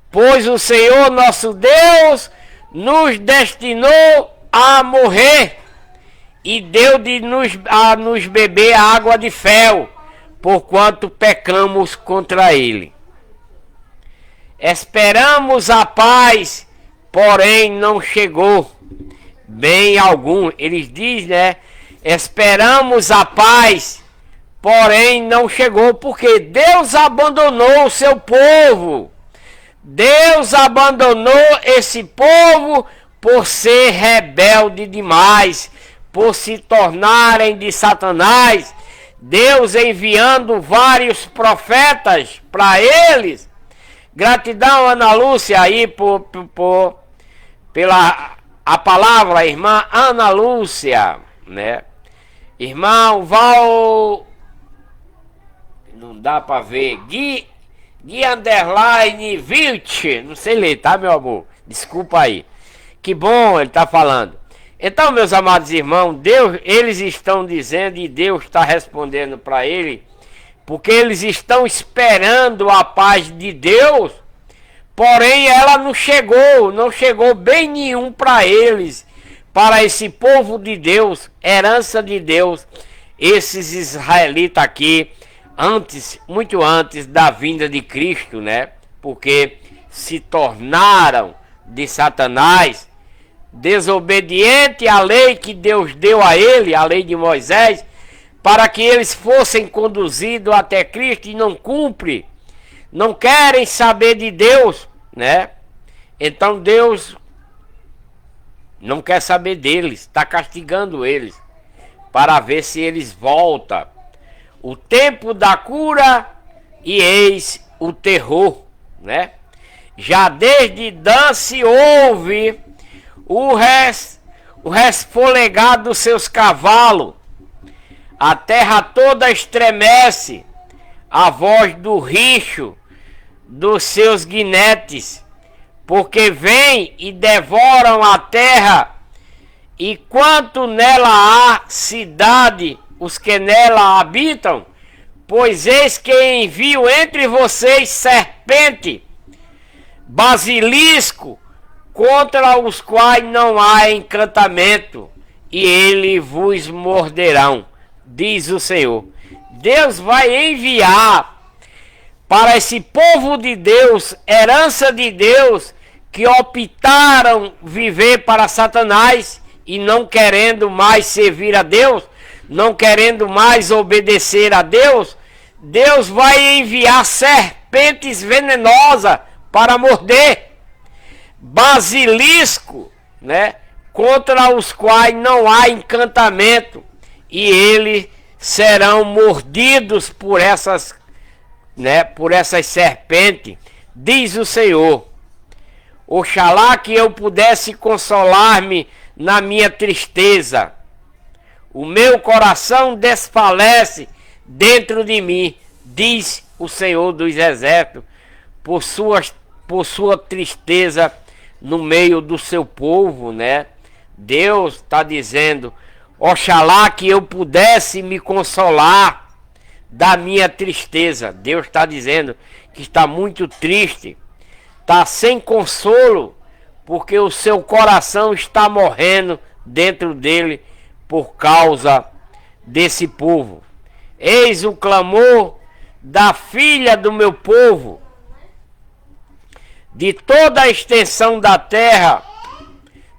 Pois o Senhor nosso Deus nos destinou a morrer, e deu a nos beber água de fel, porquanto pecamos contra ele. Esperamos a paz porém não chegou bem algum. Eles dizem, né? Esperamos a paz, porém não chegou, porque Deus abandonou o seu povo. Deus abandonou esse povo por ser rebelde demais, por se tornarem de Satanás. Deus enviando vários profetas para eles. Gratidão, Ana Lúcia, aí pela a palavra, irmã Ana Lúcia, né? Irmão Val, não dá para ver, Gui underline Vilt, não sei ler, tá, meu amor? Desculpa aí. Que bom ele tá falando. Então, meus amados irmãos, Deus, eles estão dizendo e Deus está respondendo para ele, porque eles estão esperando a paz de Deus, porém ela não chegou bem nenhum para eles, para esse povo de Deus, herança de Deus, esses israelitas aqui, muito antes da vinda de Cristo, né? Porque se tornaram de Satanás, desobediente à lei que Deus deu a ele, a lei de Moisés, para que eles fossem conduzidos até Cristo e não cumpre, não querem saber de Deus, né? Então Deus não quer saber deles, está castigando eles, para ver se eles voltam. O tempo da cura e eis o terror, né? Já desde Dan se ouve o resfolegar dos seus cavalos, a terra toda estremece, a voz do richo dos seus guinetes, porque vêm e devoram a terra, e quanto nela há cidade, os que nela habitam, pois eis que envio entre vocês serpente, basilisco, contra os quais não há encantamento, e eles vos morderão, diz o Senhor. Deus vai enviar para esse povo de Deus, herança de Deus, que optaram viver para Satanás e não querendo mais servir a Deus, não querendo mais obedecer a Deus. Deus vai enviar serpentes venenosas para morder, basilisco, né, contra os quais não há encantamento, e eles serão mordidos por essas, né, por essas serpentes, diz o Senhor. Oxalá que eu pudesse consolar-me na minha tristeza. O meu coração desfalece dentro de mim, diz o Senhor dos Exércitos, por sua tristeza no meio do seu povo, né? Deus está dizendo, oxalá que eu pudesse me consolar da minha tristeza. Deus está dizendo que está muito triste, está sem consolo, porque o seu coração está morrendo dentro dele por causa desse povo. Eis o clamor da filha do meu povo, de toda a extensão da terra.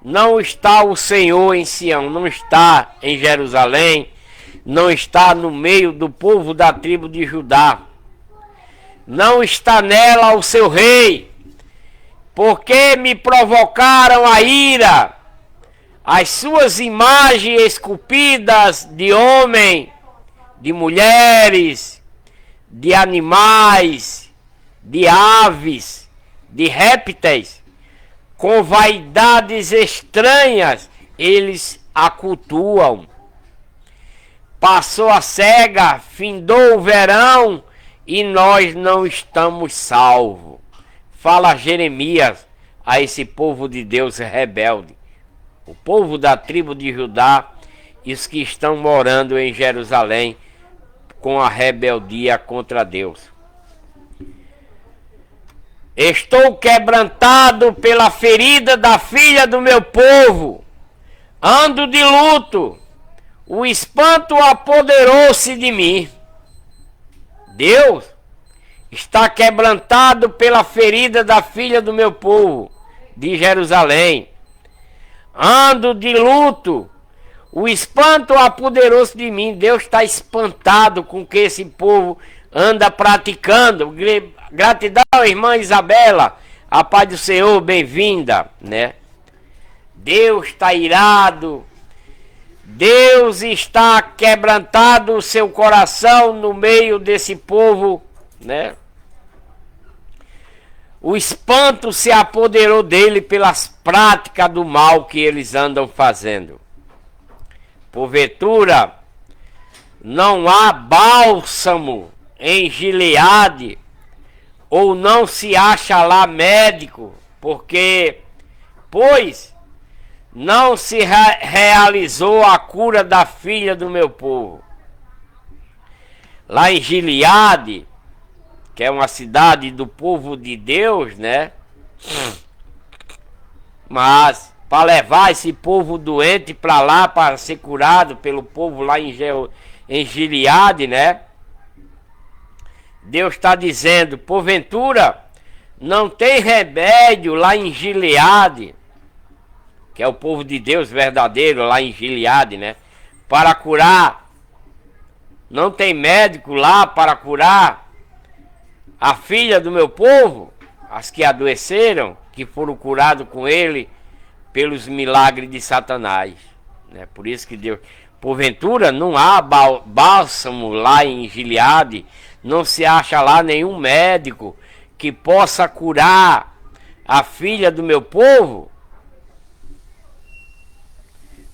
Não está o Senhor em Sião, não está em Jerusalém, não está no meio do povo da tribo de Judá, não está nela o seu rei, porque me provocaram a ira, as suas imagens esculpidas de homem, de mulheres, de animais, de aves, de répteis, com vaidades estranhas, eles a cultuam. Passou a cega, findou o verão, e nós não estamos salvos. Fala Jeremias a esse povo de Deus rebelde, o povo da tribo de Judá e os que estão morando em Jerusalém com a rebeldia contra Deus. Estou quebrantado pela ferida da filha do meu povo, ando de luto, o espanto apoderou-se de mim. Deus está quebrantado pela ferida da filha do meu povo, de Jerusalém. Ando de luto, o espanto apoderou-se de mim. Deus está espantado com o que esse povo anda praticando. Gratidão, irmã Isabela, a paz do Senhor, bem-vinda, né? Deus está irado, Deus está quebrantado o seu coração no meio desse povo, né? O espanto se apoderou dele pelas práticas do mal que eles andam fazendo. Porventura, não há bálsamo em Gileade, ou não se acha lá médico, pois não se realizou a cura da filha do meu povo. Lá em Gileade, que é uma cidade do povo de Deus, né? Mas para levar esse povo doente para lá, para ser curado pelo povo lá em Gileade, né? Deus está dizendo, porventura, não tem remédio lá em Gileade, que é o povo de Deus verdadeiro lá em Gileade, né? Para curar. Não tem médico lá para curar a filha do meu povo, as que adoeceram, que foram curados com ele pelos milagres de Satanás, né? Por isso que Deus, porventura, não há bálsamo lá em Gileade, não se acha lá nenhum médico que possa curar a filha do meu povo,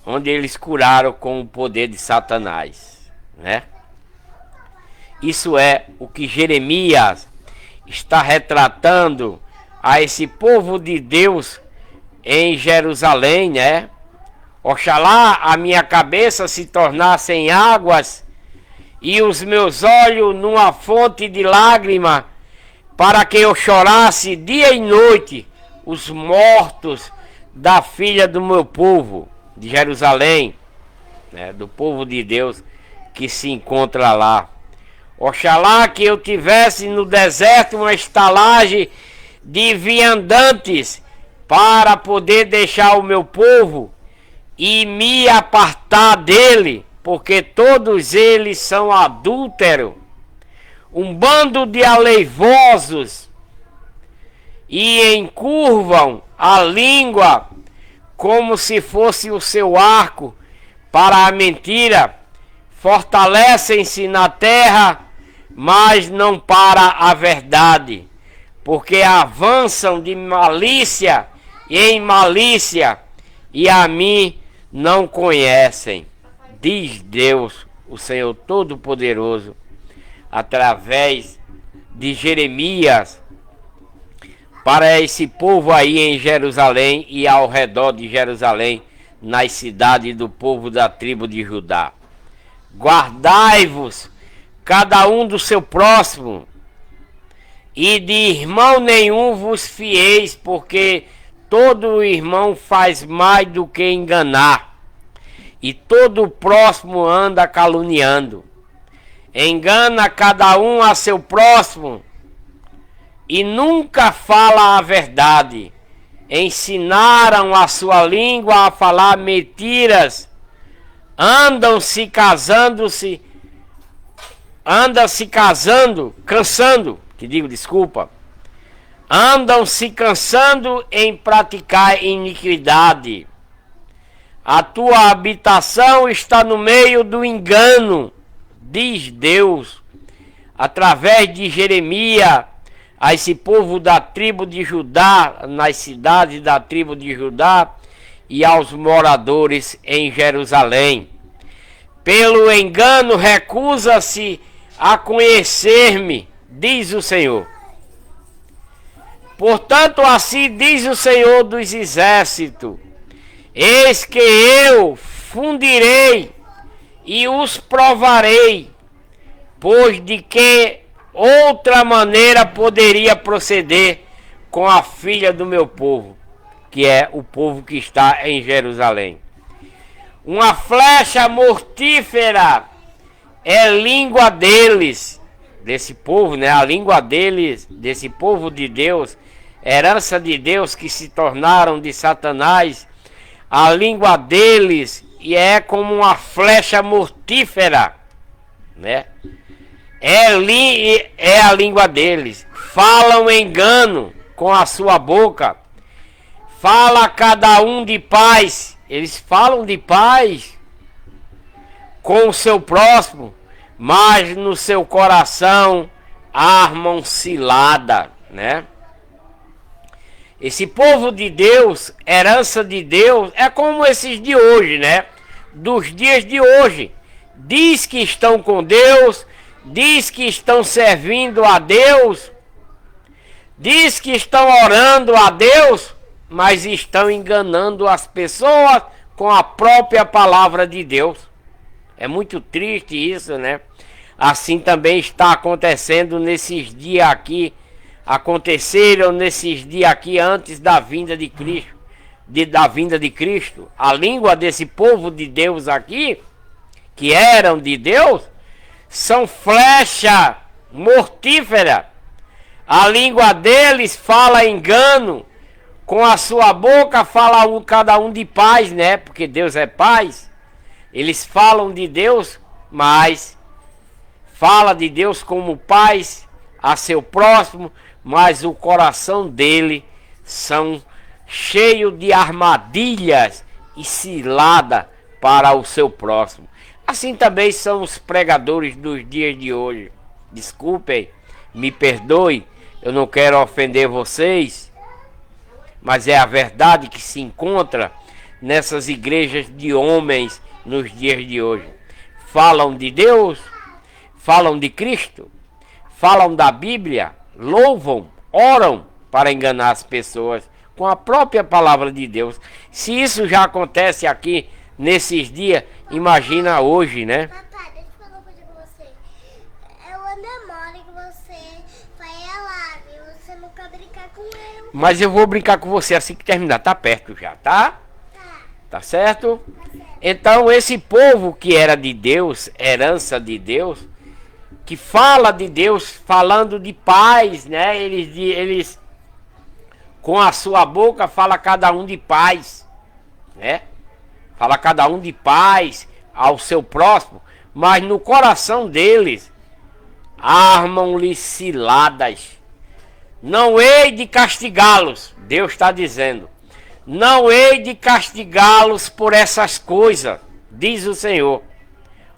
onde eles curaram com o poder de Satanás, né? Isso é o que Jeremias está retratando a esse povo de Deus em Jerusalém, né? Oxalá a minha cabeça se tornasse em águas e os meus olhos numa fonte de lágrima, para que eu chorasse dia e noite os mortos da filha do meu povo de Jerusalém, né? Do povo de Deus que se encontra lá. Oxalá que eu tivesse no deserto uma estalagem de viandantes para poder deixar o meu povo e me apartar dele, porque todos eles são adúlteros, um bando de aleivosos, e encurvam a língua como se fosse o seu arco para a mentira, fortalecem-se na terra, mas não para a verdade, porque avançam de malícia em malícia, e a mim não conhecem, diz Deus, o Senhor Todo-Poderoso, através de Jeremias, para esse povo aí em Jerusalém e ao redor de Jerusalém, nas cidades do povo da tribo de Judá. Guardai-vos, cada um do seu próximo, e de irmão nenhum vos fieis, porque todo irmão faz mais do que enganar, e todo próximo anda caluniando. Engana cada um a seu próximo, e nunca fala a verdade. Ensinaram a sua língua a falar mentiras, andam se casando, andam se cansando em praticar iniquidade. A tua habitação está no meio do engano, diz Deus, através de Jeremias, a esse povo da tribo de Judá, nas cidades da tribo de Judá, e aos moradores em Jerusalém. Pelo engano recusa-se a conhecer-me, diz o Senhor. Portanto, assim diz o Senhor dos Exércitos: eis que eu fundirei e os provarei, pois de que outra maneira poderia proceder com a filha do meu povo, que é o povo que está em Jerusalém. Uma flecha mortífera é língua deles, desse povo, né? A língua deles, desse povo de Deus, herança de Deus que se tornaram de Satanás, a língua deles é como uma flecha mortífera, né? É a língua deles. Falam engano com a sua boca. Fala cada um de paz. Eles falam de paz com o seu próximo, mas no seu coração armam cilada, né? Esse povo de Deus, herança de Deus, é como esses de hoje, né? Dos dias de hoje. Diz que estão com Deus, diz que estão servindo a Deus, diz que estão orando a Deus, mas estão enganando as pessoas com a própria palavra de Deus. É muito triste isso, né? Assim também está acontecendo nesses dias aqui. Aconteceram nesses dias aqui antes da vinda de Cristo. Da vinda de Cristo. A língua desse povo de Deus aqui, que eram de Deus, são flecha mortífera. A língua deles fala engano. Com a sua boca fala cada um de paz, né? Porque Deus é paz. Eles falam de Deus, mas fala de Deus como paz a seu próximo, mas o coração dele são cheio de armadilhas e cilada para o seu próximo. Assim também são os pregadores dos dias de hoje. Desculpem, me perdoe, eu não quero ofender vocês, mas é a verdade que se encontra nessas igrejas de homens nos dias de hoje. Falam de Deus, falam de Cristo, falam da Bíblia, louvam, oram para enganar as pessoas com a própria palavra de Deus. Se isso já acontece aqui nesses dias, imagina hoje, né?
Papai, deixa eu falar uma coisa com você. Eu namoro que você vai lá, viu? Você não quer brincar com ele.
Mas eu vou brincar com você assim que terminar. Tá perto já, tá? Tá certo? Então esse povo que era de Deus, herança de Deus, que fala de Deus, falando de paz, né? Eles com a sua boca fala cada um de paz, né? Fala cada um de paz ao seu próximo, mas no coração deles armam-lhe ciladas. Não hei de castigá-los, Deus está dizendo. Não hei de castigá-los por essas coisas, diz o Senhor.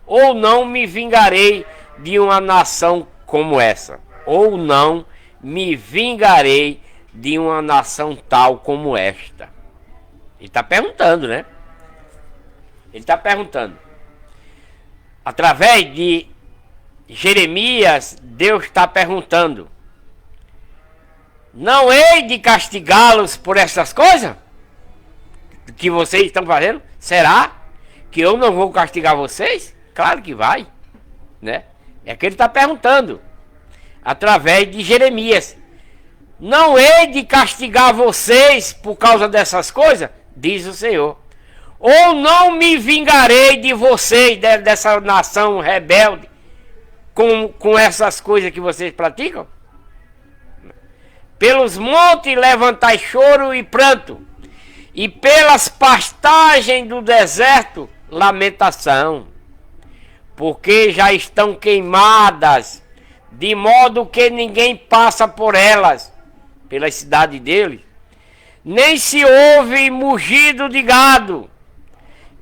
Ou não me vingarei de uma nação como essa. Ou não me vingarei de uma nação tal como esta. Ele está perguntando, né? Ele está perguntando. Através de Jeremias, Deus está perguntando. Não hei de castigá-los por essas coisas que vocês estão fazendo? Será que eu não vou castigar vocês? Claro que vai, né? É que ele está perguntando através de Jeremias. Não hei de castigar vocês por causa dessas coisas? Diz o Senhor. Ou não me vingarei de vocês, dessa nação rebelde, com essas coisas que vocês praticam? Pelos montes levantai choro e pranto, e pelas pastagens do deserto lamentação, porque já estão queimadas, de modo que ninguém passa por elas, pela cidade deles, nem se ouve mugido de gado,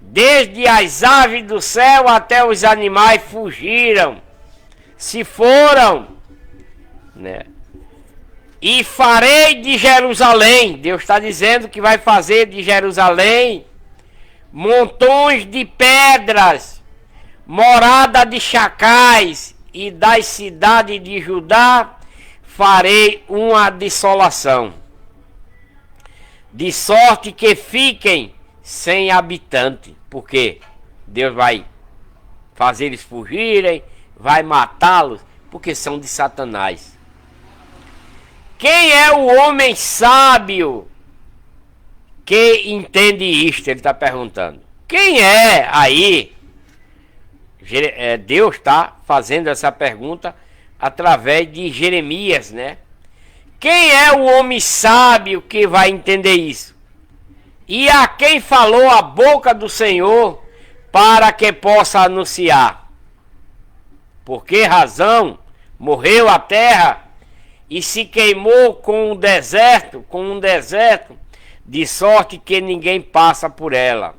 desde as aves do céu até os animais fugiram, se foram, né? E farei de Jerusalém, Deus está dizendo que vai fazer de Jerusalém montões de pedras, morada de chacais, e das cidades de Judá farei uma dissolação, de sorte que fiquem sem habitante. Porque Deus vai fazer eles fugirem, vai matá-los, porque são de Satanás. Quem é o homem sábio que entende isto? Ele está perguntando. Quem é aí? Deus está fazendo essa pergunta através de Jeremias, né? Quem é o homem sábio que vai entender isso? E a quem falou a boca do Senhor para que possa anunciar? Por que razão morreu a terra e se queimou com um deserto, de sorte que ninguém passa por ela,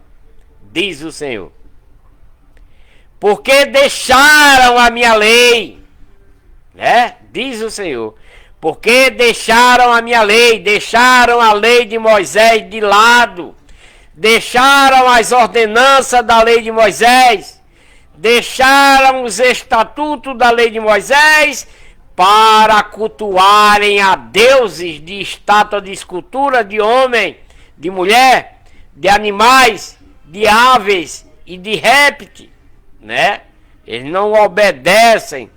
diz o Senhor. Porque deixaram a minha lei, né? Diz o Senhor. Porque deixaram a minha lei, deixaram a lei de Moisés de lado, deixaram as ordenanças da lei de Moisés, deixaram os estatutos da lei de Moisés para cultuarem a deuses de estátua de escultura, de homem, de mulher, de animais, de aves e de répteis, né? Eles não obedecem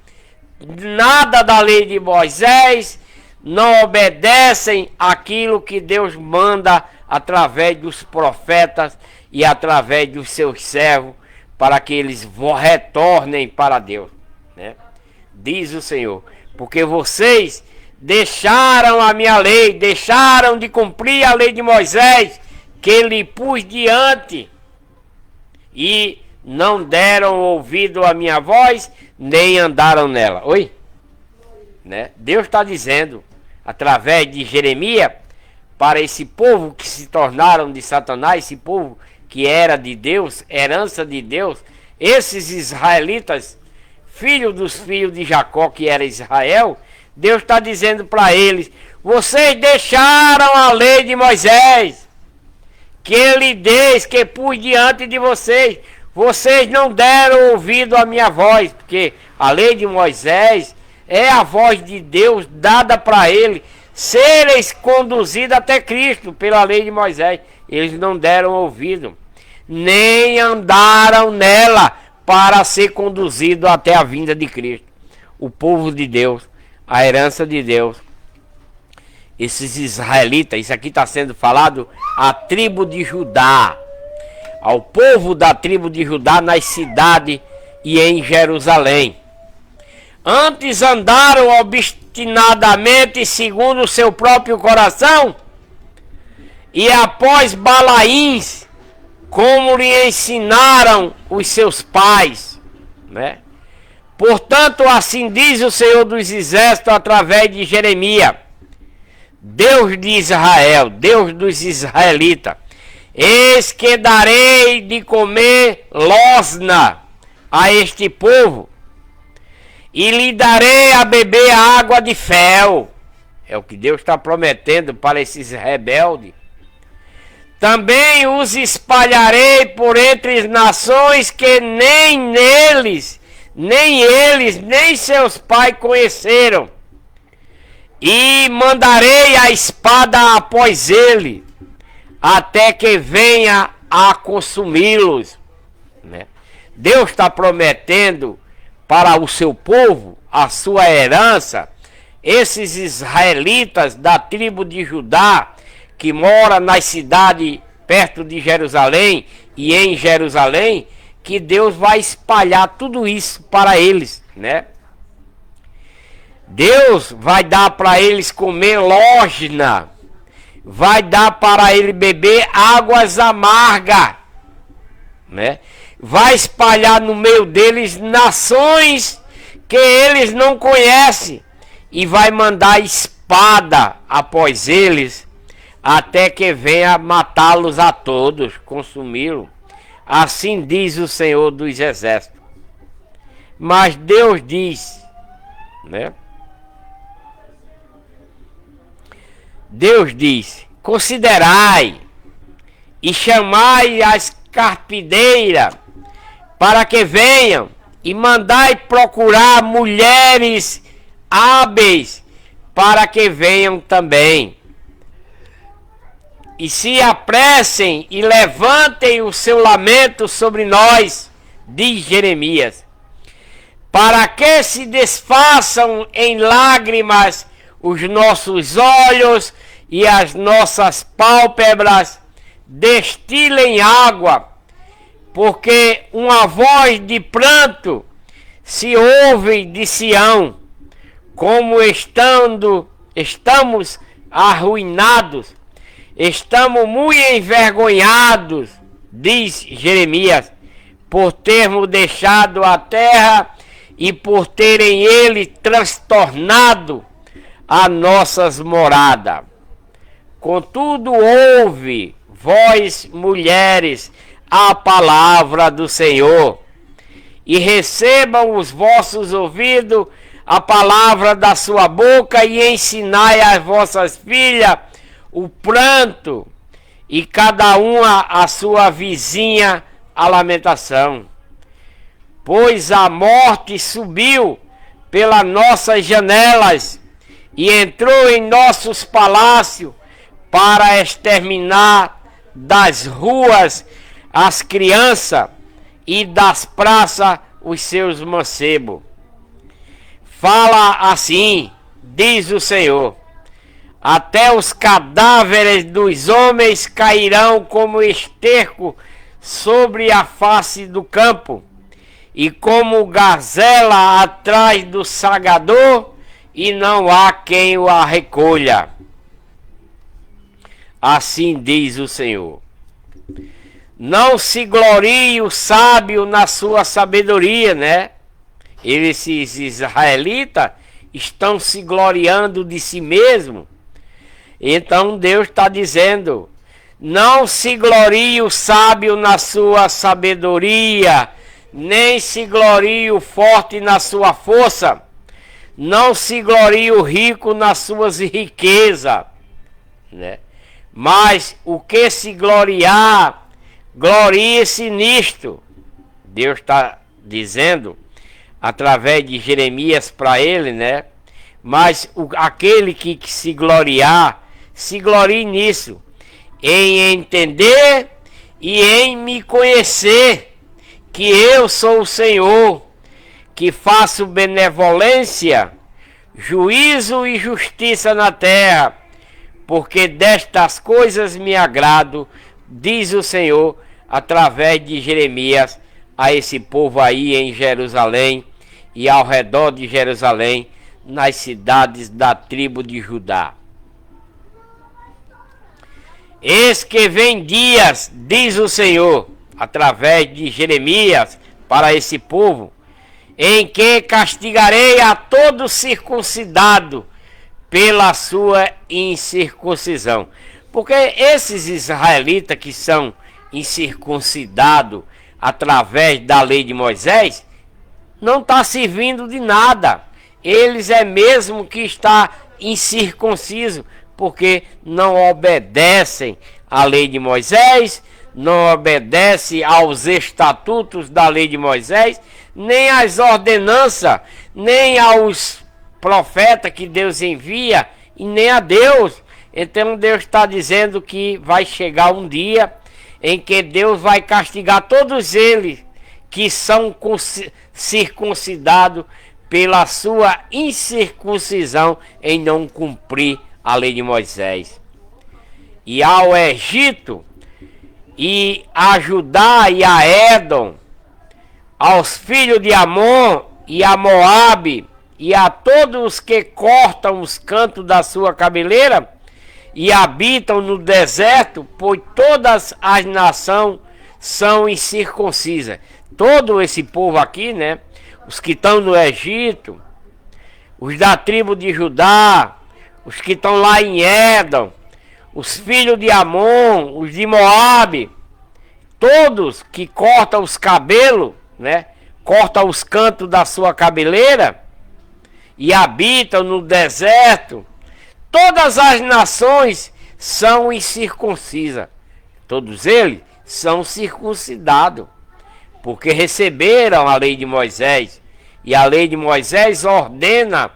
nada da lei de Moisés, não obedecem aquilo que Deus manda através dos profetas e através dos seus servos, para que eles retornem para Deus, né? Diz o Senhor, porque vocês deixaram a minha lei, deixaram de cumprir a lei de Moisés, que lhe pus diante, e não deram ouvido à minha voz, nem andaram nela. Oi? Né? Deus está dizendo, através de Jeremias, para esse povo que se tornaram de Satanás, esse povo que era de Deus, herança de Deus, esses israelitas, filhos dos filhos de Jacó, que era Israel, Deus está dizendo para eles: vocês deixaram a lei de Moisés, que ele diz, que pus diante de vocês. Vocês não deram ouvido à minha voz, porque a lei de Moisés é a voz de Deus dada para ele, seres conduzidos até Cristo pela lei de Moisés. Eles não deram ouvido, nem andaram nela para ser conduzido até a vinda de Cristo. O povo de Deus, a herança de Deus, esses israelitas, isso aqui está sendo falado à tribo de Judá, ao povo da tribo de Judá nas cidades e em Jerusalém. Antes andaram obstinadamente segundo o seu próprio coração, e após Balaíns, como lhe ensinaram os seus pais, né? Portanto, assim diz o Senhor dos Exércitos através de Jeremias, Deus de Israel, Deus dos israelitas: eis que darei de comer losna a este povo, e lhe darei a beber água de fel. É o que Deus está prometendo para esses rebeldes. Também os espalharei por entre as nações que nem eles, nem seus pais conheceram. E mandarei a espada após ele, até que venha a consumi-los, né? Deus está prometendo para o seu povo, a sua herança, esses israelitas da tribo de Judá, que mora nas cidades perto de Jerusalém e em Jerusalém, que Deus vai espalhar tudo isso para eles, né? Deus vai dar para eles comer losna, vai dar para ele beber águas amargas, né? Vai espalhar no meio deles nações que eles não conhecem, e vai mandar espada após eles, até que venha matá-los a todos, consumi-los. Assim diz o Senhor dos Exércitos. Mas Deus diz, né? Deus diz: considerai e chamai as carpideiras para que venham, e mandai procurar mulheres hábeis para que venham também. E se apressem e levantem o seu lamento sobre nós, diz Jeremias, para que se desfaçam em lágrimas os nossos olhos e as nossas pálpebras destilem água, porque uma voz de pranto se ouve de Sião, como estando estamos arruinados, estamos muito envergonhados, diz Jeremias, por termos deixado a terra e por terem ele transtornado as nossas moradas. Contudo, ouve, vós mulheres, a palavra do Senhor, e recebam os vossos ouvidos a palavra da sua boca, e ensinai às vossas filhas o pranto, e cada uma a sua vizinha a lamentação. Pois a morte subiu pelas nossas janelas e entrou em nossos palácios para exterminar das ruas as crianças e das praças os seus mancebos. Fala assim, diz o Senhor: até os cadáveres dos homens cairão como esterco sobre a face do campo, e como gazela atrás do sagador, e não há quem o recolha. Assim diz o Senhor. Não se glorie o sábio na sua sabedoria, né? Esses israelitas estão se gloriando de si mesmo. Então Deus está dizendo: não se glorie o sábio na sua sabedoria, nem se glorie o forte na sua força, não se glorie o rico nas suas riquezas, né? Mas o que se gloriar, glorie-se nisto. Deus está dizendo através de Jeremias para ele, né? Mas aquele que se gloriar, se glorie nisso, em entender e em me conhecer, que eu sou o Senhor, que faço benevolência, juízo e justiça na terra, porque destas coisas me agrado, diz o Senhor, através de Jeremias, a esse povo aí em Jerusalém e ao redor de Jerusalém, nas cidades da tribo de Judá. Eis que vem dias, diz o Senhor, através de Jeremias, para esse povo, em que castigarei a todo circuncidado pela sua incircuncisão. Porque esses israelitas que são incircuncidados através da lei de Moisés, não está servindo de nada. Eles é mesmo que está incircunciso, porque não obedecem à lei de Moisés, não obedecem aos estatutos da lei de Moisés, nem às ordenanças, nem aos profetas que Deus envia, e nem a Deus. Então Deus está dizendo que vai chegar um dia em que Deus vai castigar todos eles que são circuncidados pela sua incircuncisão em não cumprir a lei de Moisés. E ao Egito, e a Judá e a Édom, aos filhos de Amon e a Moabe, e a todos os que cortam os cantos da sua cabeleira e habitam no deserto, pois todas as nações são incircuncisas. Todo esse povo aqui, né? Os que estão no Egito, os da tribo de Judá, os que estão lá em Édom, os filhos de Amon, os de Moabe, todos que cortam os cabelos, né? Cortam os cantos da sua cabeleira e habitam no deserto, todas as nações são incircuncisas. Todos eles são circuncidados, porque receberam a lei de Moisés. E a lei de Moisés ordena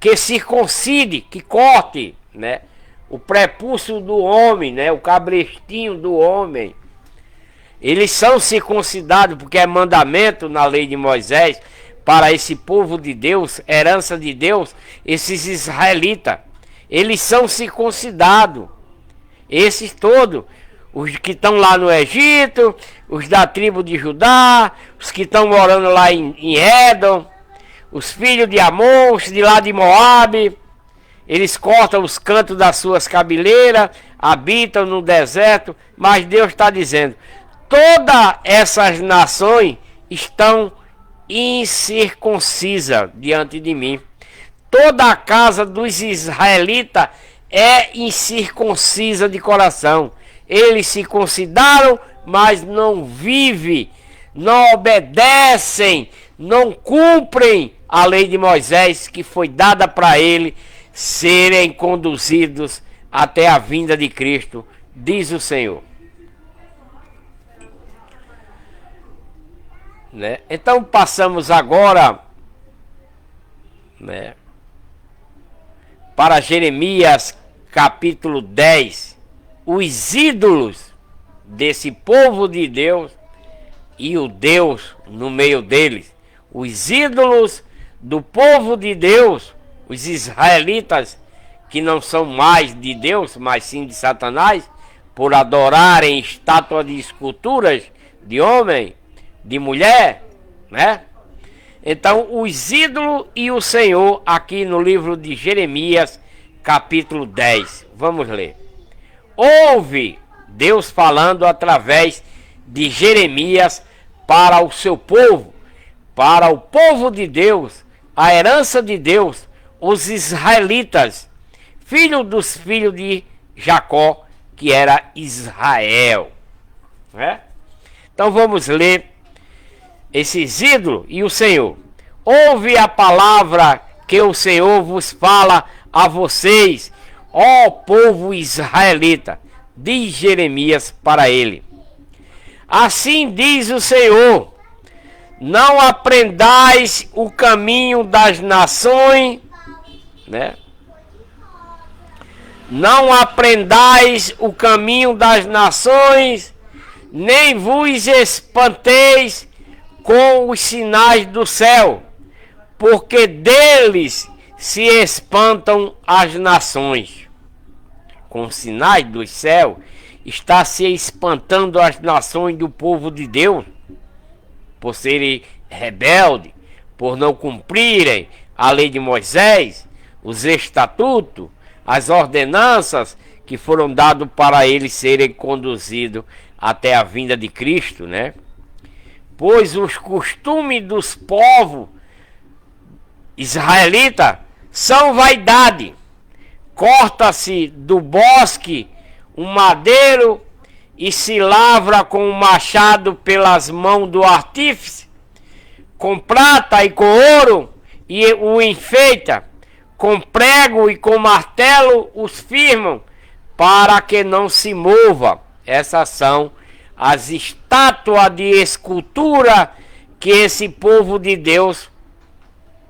que circuncide, que corte, né, o prepúcio do homem, né, o cabrestinho do homem. Eles são circuncidados porque é mandamento na lei de Moisés para esse povo de Deus, herança de Deus, esses israelitas. Eles são circuncidados. Esses todos, os que estão lá no Egito, os da tribo de Judá, os que estão morando lá em Édom, os filhos de Amon, os de lá de Moabe, Eles cortam os cantos das suas cabeleiras, habitam no deserto, mas Deus está dizendo: todas essas nações estão incircuncisas diante de mim. Toda a casa dos israelitas é incircuncisa de coração. Eles se consideram, mas não vivem, não obedecem, não cumprem a lei de Moisés, que foi dada para ele serem conduzidos até a vinda de Cristo, diz o Senhor. Né? Então passamos agora, né, para Jeremias capítulo 10, os ídolos desse povo de Deus e o Deus no meio deles. Os ídolos do povo de Deus, os israelitas, que não são mais de Deus, mas sim de Satanás, por adorarem estátuas de esculturas de homem, de mulher, né? Então, os ídolos e o Senhor, aqui no livro de Jeremias, capítulo 10. Vamos ler. Ouve Deus falando através de Jeremias para o seu povo, para o povo de Deus, a herança de Deus, os israelitas, filhos dos filhos de Jacó, que era Israel. Né? Então vamos ler esses ídolos e o Senhor. Ouve a palavra que o Senhor vos fala a vocês, ó povo israelita, diz Jeremias para ele. Assim diz o Senhor: não aprendais o caminho das nações, né? Não aprendais o caminho das nações, nem vos espanteis com os sinais do céu, porque deles se espantam as nações. Com os sinais do céu está se espantando as nações do povo de Deus, por serem rebeldes, por não cumprirem a lei de Moisés, os estatutos, as ordenanças que foram dados para eles serem conduzidos até a vinda de Cristo, né? Pois os costumes dos povos israelitas são vaidade. Corta-se do bosque um madeiro e se lavra com um machado pelas mãos do artífice, com prata e com ouro, e o enfeita, com prego e com martelo os firmam, para que não se mova. Essas são as estátuas de escultura que esse povo de Deus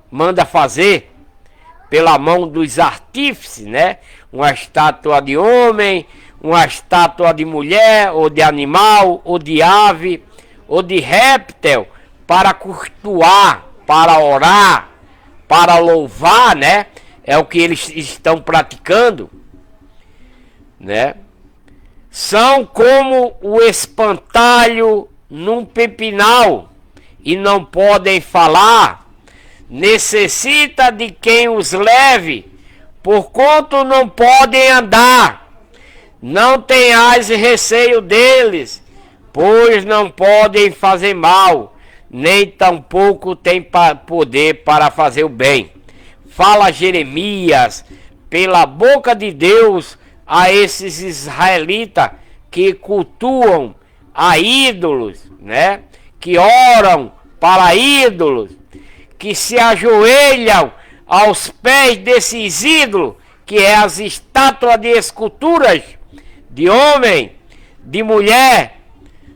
manda fazer pela mão dos artífices, né? Uma estátua de homem, uma estátua de mulher, ou de animal, ou de ave, ou de réptil, para cultuar, para orar, para louvar, né? É o que eles estão praticando, né? São como o espantalho num pepinal e não podem falar. Necessita de quem os leve, porquanto não podem andar. Não tenhais receio deles, pois não podem fazer mal, nem tampouco têm poder para fazer o bem. Fala Jeremias pela boca de Deus a esses israelitas que cultuam a ídolos, né? Que oram para ídolos, que se ajoelham aos pés desses ídolos, que é as estátuas de esculturas de homem, de mulher,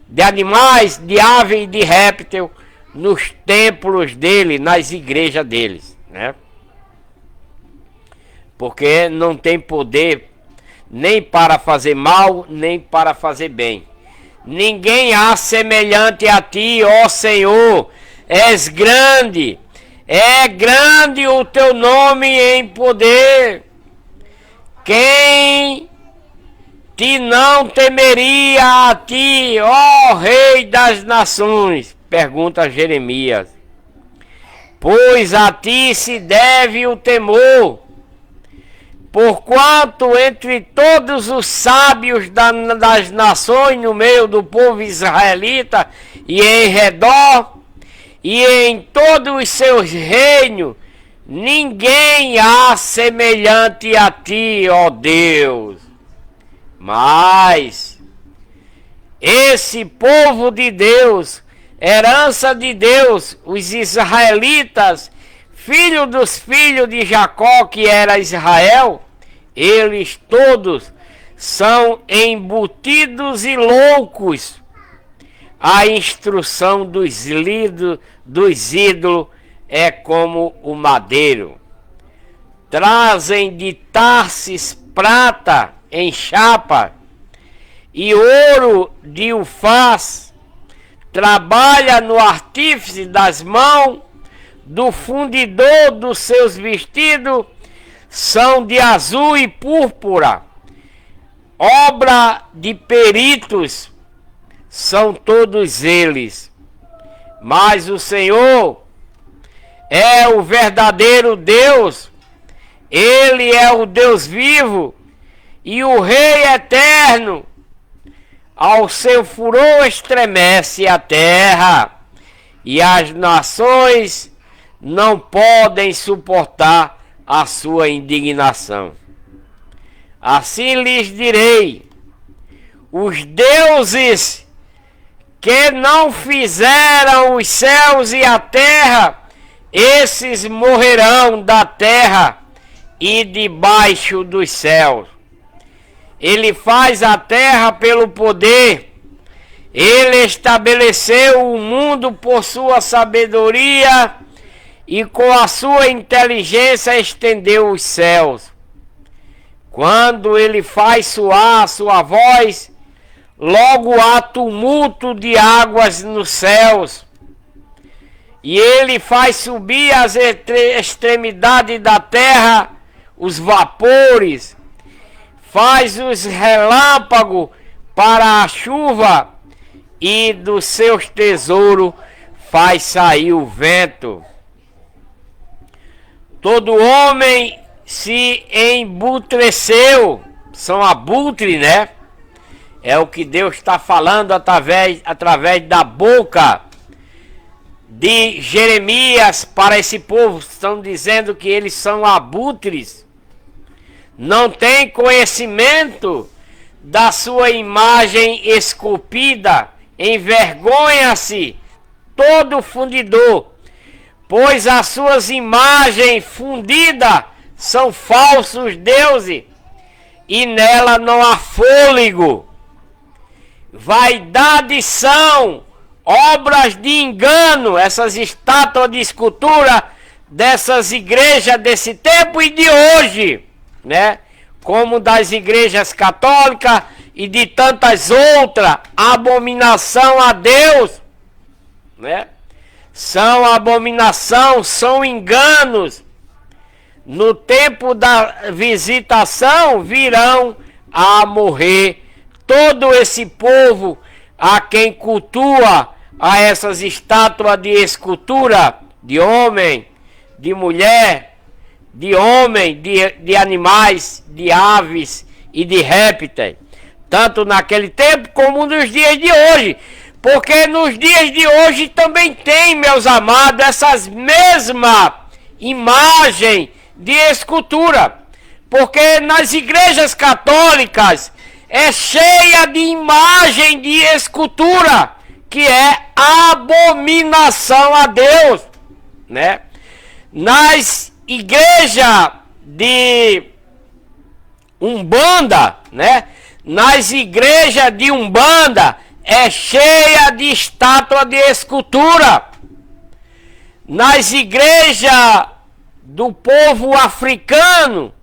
de animais, de ave e de réptil, nos templos dele, nas igrejas deles, né? Porque não tem poder nem para fazer mal, nem para fazer bem. Ninguém há semelhante a ti, ó Senhor. És grande, é grande o teu nome em poder. Quem te não temeria a ti, ó Rei das nações? Pergunta Jeremias. Pois a ti se deve o temor. Porquanto entre todos os sábios das nações, no meio do povo israelita e em redor, e em todos os seus reinos, ninguém há semelhante a ti, ó Deus. Mas esse povo de Deus, herança de Deus, os israelitas, filho dos filhos de Jacó, que era Israel, eles todos são embutidos e loucos. A instrução dos ídolos é como o madeiro. Trazem de Tarsis prata em chapa e ouro de Ufaz. Trabalha no artífice das mãos, do fundidor dos seus vestidos, são de azul e púrpura. Obra de peritos são todos eles. Mas o Senhor é o verdadeiro Deus, Ele é o Deus vivo e o Rei eterno. Ao seu furor estremece a terra, e as nações não podem suportar a sua indignação. Assim lhes direi: os deuses que não fizeram os céus e a terra, esses morrerão da terra e debaixo dos céus. Ele faz a terra pelo poder, ele estabeleceu o mundo por sua sabedoria e com a sua inteligência estendeu os céus. Quando ele faz soar a sua voz, logo há tumulto de águas nos céus. E ele faz subir as extremidades da terra os vapores, faz os relâmpagos para a chuva, e dos seus tesouros faz sair o vento. Todo homem se embutreceu, são abutres, né? É o que Deus está falando através da boca de Jeremias para esse povo. Estão dizendo que eles são abutres, não têm conhecimento da sua imagem esculpida, envergonha-se todo fundidor, pois as suas imagens fundidas são falsos deuses, e nela não há fôlego. Vaidade são obras de engano, essas estátuas de escultura dessas igrejas desse tempo e de hoje, né? Como das igrejas católicas e de tantas outras, abominação a Deus, né? São abominação, são enganos. No tempo da visitação virão a morrer todo esse povo a quem cultua a essas estátuas de escultura de homem, de mulher, de homem, de animais, de aves e de répteis, tanto naquele tempo como nos dias de hoje, porque nos dias de hoje também tem, meus amados, essas mesmas imagens de escultura, porque nas igrejas católicas é cheia de imagem de escultura, que é abominação a Deus, né? Nas igrejas de Umbanda, né? Nas igrejas de Umbanda é cheia de estátua de escultura. Nas igrejas do povo africano,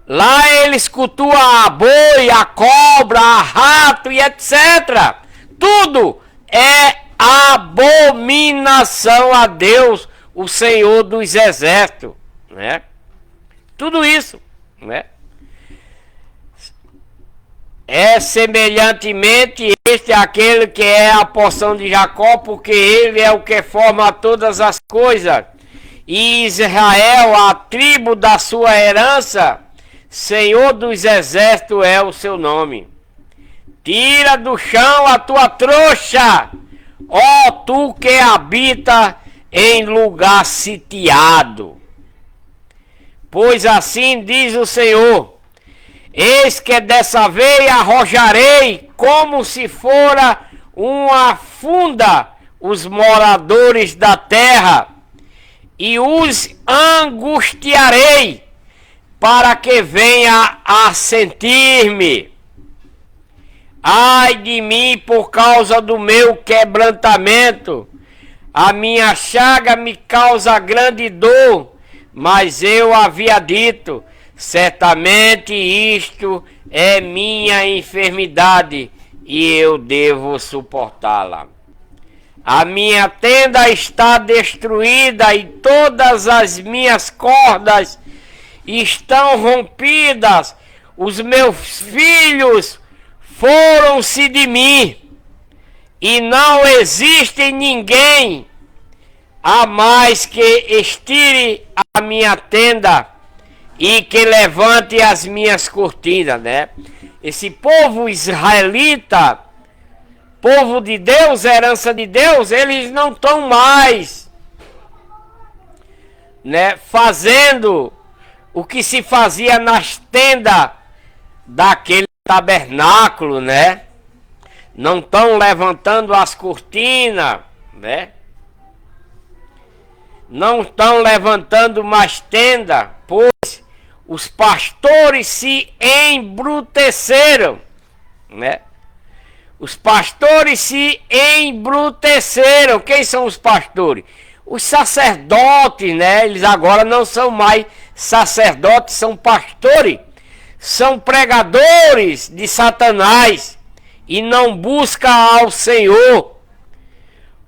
lá eles cultuam a boi, a cobra, a rato e etc. Tudo é abominação a Deus, o Senhor dos Exércitos, né? Tudo isso, né? É semelhantemente este aquele que é a porção de Jacó, porque ele é o que forma todas as coisas. E Israel, a tribo da sua herança, Senhor dos exércitos é o seu nome. Tira do chão a tua trouxa, ó tu que habita em lugar sitiado. Pois assim diz o Senhor: eis que dessa vez arrojarei como se fora uma funda os moradores da terra, e os angustiarei para que venha a sentir-me. Ai de mim por causa do meu quebrantamento, a minha chaga me causa grande dor, mas eu havia dito, certamente isto é minha enfermidade e eu devo suportá-la. A minha tenda está destruída e todas as minhas cordas estão rompidas. Os meus filhos foram-se de mim e não existe ninguém a mais que estire a minha tenda e que levante as minhas cortinas, né? Esse povo israelita, povo de Deus, herança de Deus, eles não estão mais, né, fazendo o que se fazia nas tendas daquele tabernáculo, né? Não estão levantando as cortinas, né? Não estão levantando mais tenda, pois os pastores se embruteceram, né? Os pastores se embruteceram. Quem são os pastores? Os sacerdotes, né? Eles agora não são mais sacerdotes, são pastores. São pregadores de Satanás e não buscam ao Senhor.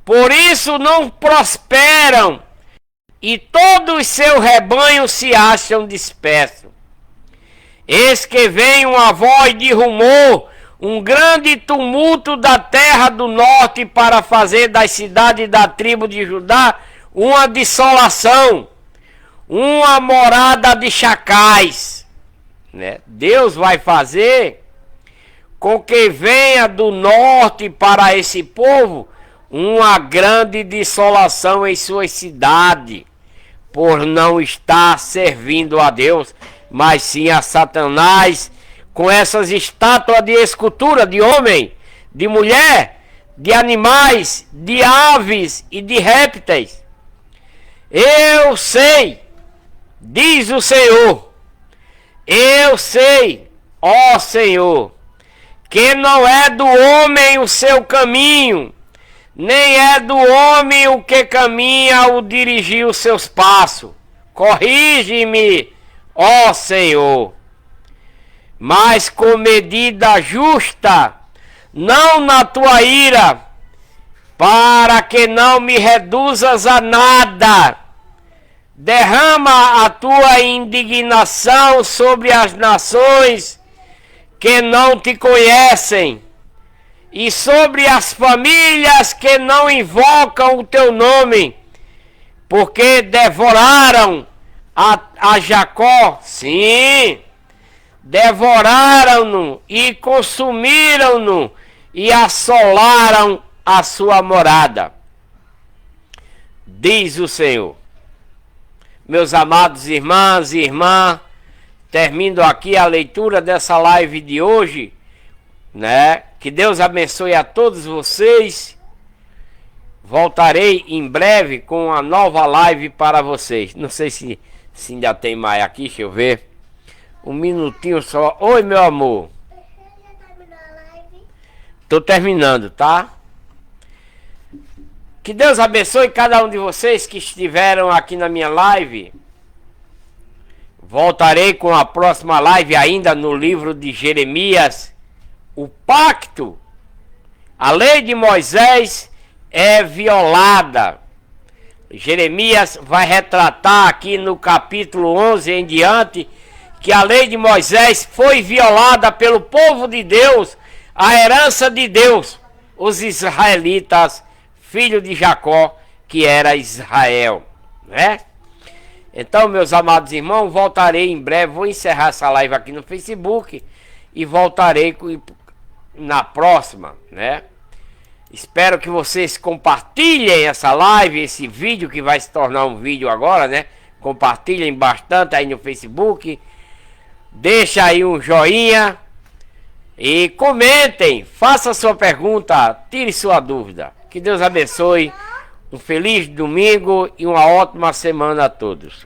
Por isso não prosperam e todos os seus rebanhos se acham dispersos. Eis que vem uma voz de rumor, um grande tumulto da terra do norte para fazer das cidades da tribo de Judá uma desolação, uma morada de chacais, né? Deus vai fazer com que venha do norte para esse povo uma grande desolação em suas cidades, por não estar servindo a Deus, mas sim a Satanás, com essas estátuas de escultura de homem, de mulher, de animais, de aves e de répteis. Eu sei, diz o Senhor, eu sei, ó Senhor, que não é do homem o seu caminho, nem é do homem o que caminha o dirigir os seus passos. Corrige-me, ó Senhor, mas com medida justa, não na tua ira, para que não me reduzas a nada. Derrama a tua indignação sobre as nações que não te conhecem, e sobre as famílias que não invocam o teu nome, porque devoraram a Jacó, sim, devoraram-no e consumiram-no e assolaram a sua morada, diz o Senhor. Meus amados irmãos e irmãs, termino aqui a leitura dessa live de hoje, né? Que Deus abençoe a todos vocês. Voltarei em breve com uma nova live para vocês. Não sei se ainda tem mais aqui, deixa eu ver. Um minutinho só. Oi, meu amor.
Já terminou a live?
Tô terminando, tá? Que Deus abençoe cada um de vocês que estiveram aqui na minha live. Voltarei com a próxima live ainda no livro de Jeremias. O pacto, a lei de Moisés é violada. Jeremias vai retratar aqui no capítulo 11 em diante que a lei de Moisés foi violada pelo povo de Deus, a herança de Deus, os israelitas, filho de Jacó, que era Israel, né? Então, meus amados irmãos, voltarei em breve. Vou encerrar essa live aqui no Facebook e voltarei na próxima, né? Espero que vocês compartilhem essa live, esse vídeo que vai se tornar um vídeo agora, né? Compartilhem bastante aí no Facebook. Deixa aí um joinha e comentem, faça sua pergunta, tire sua dúvida. Que Deus abençoe. Um feliz domingo e uma ótima semana a todos.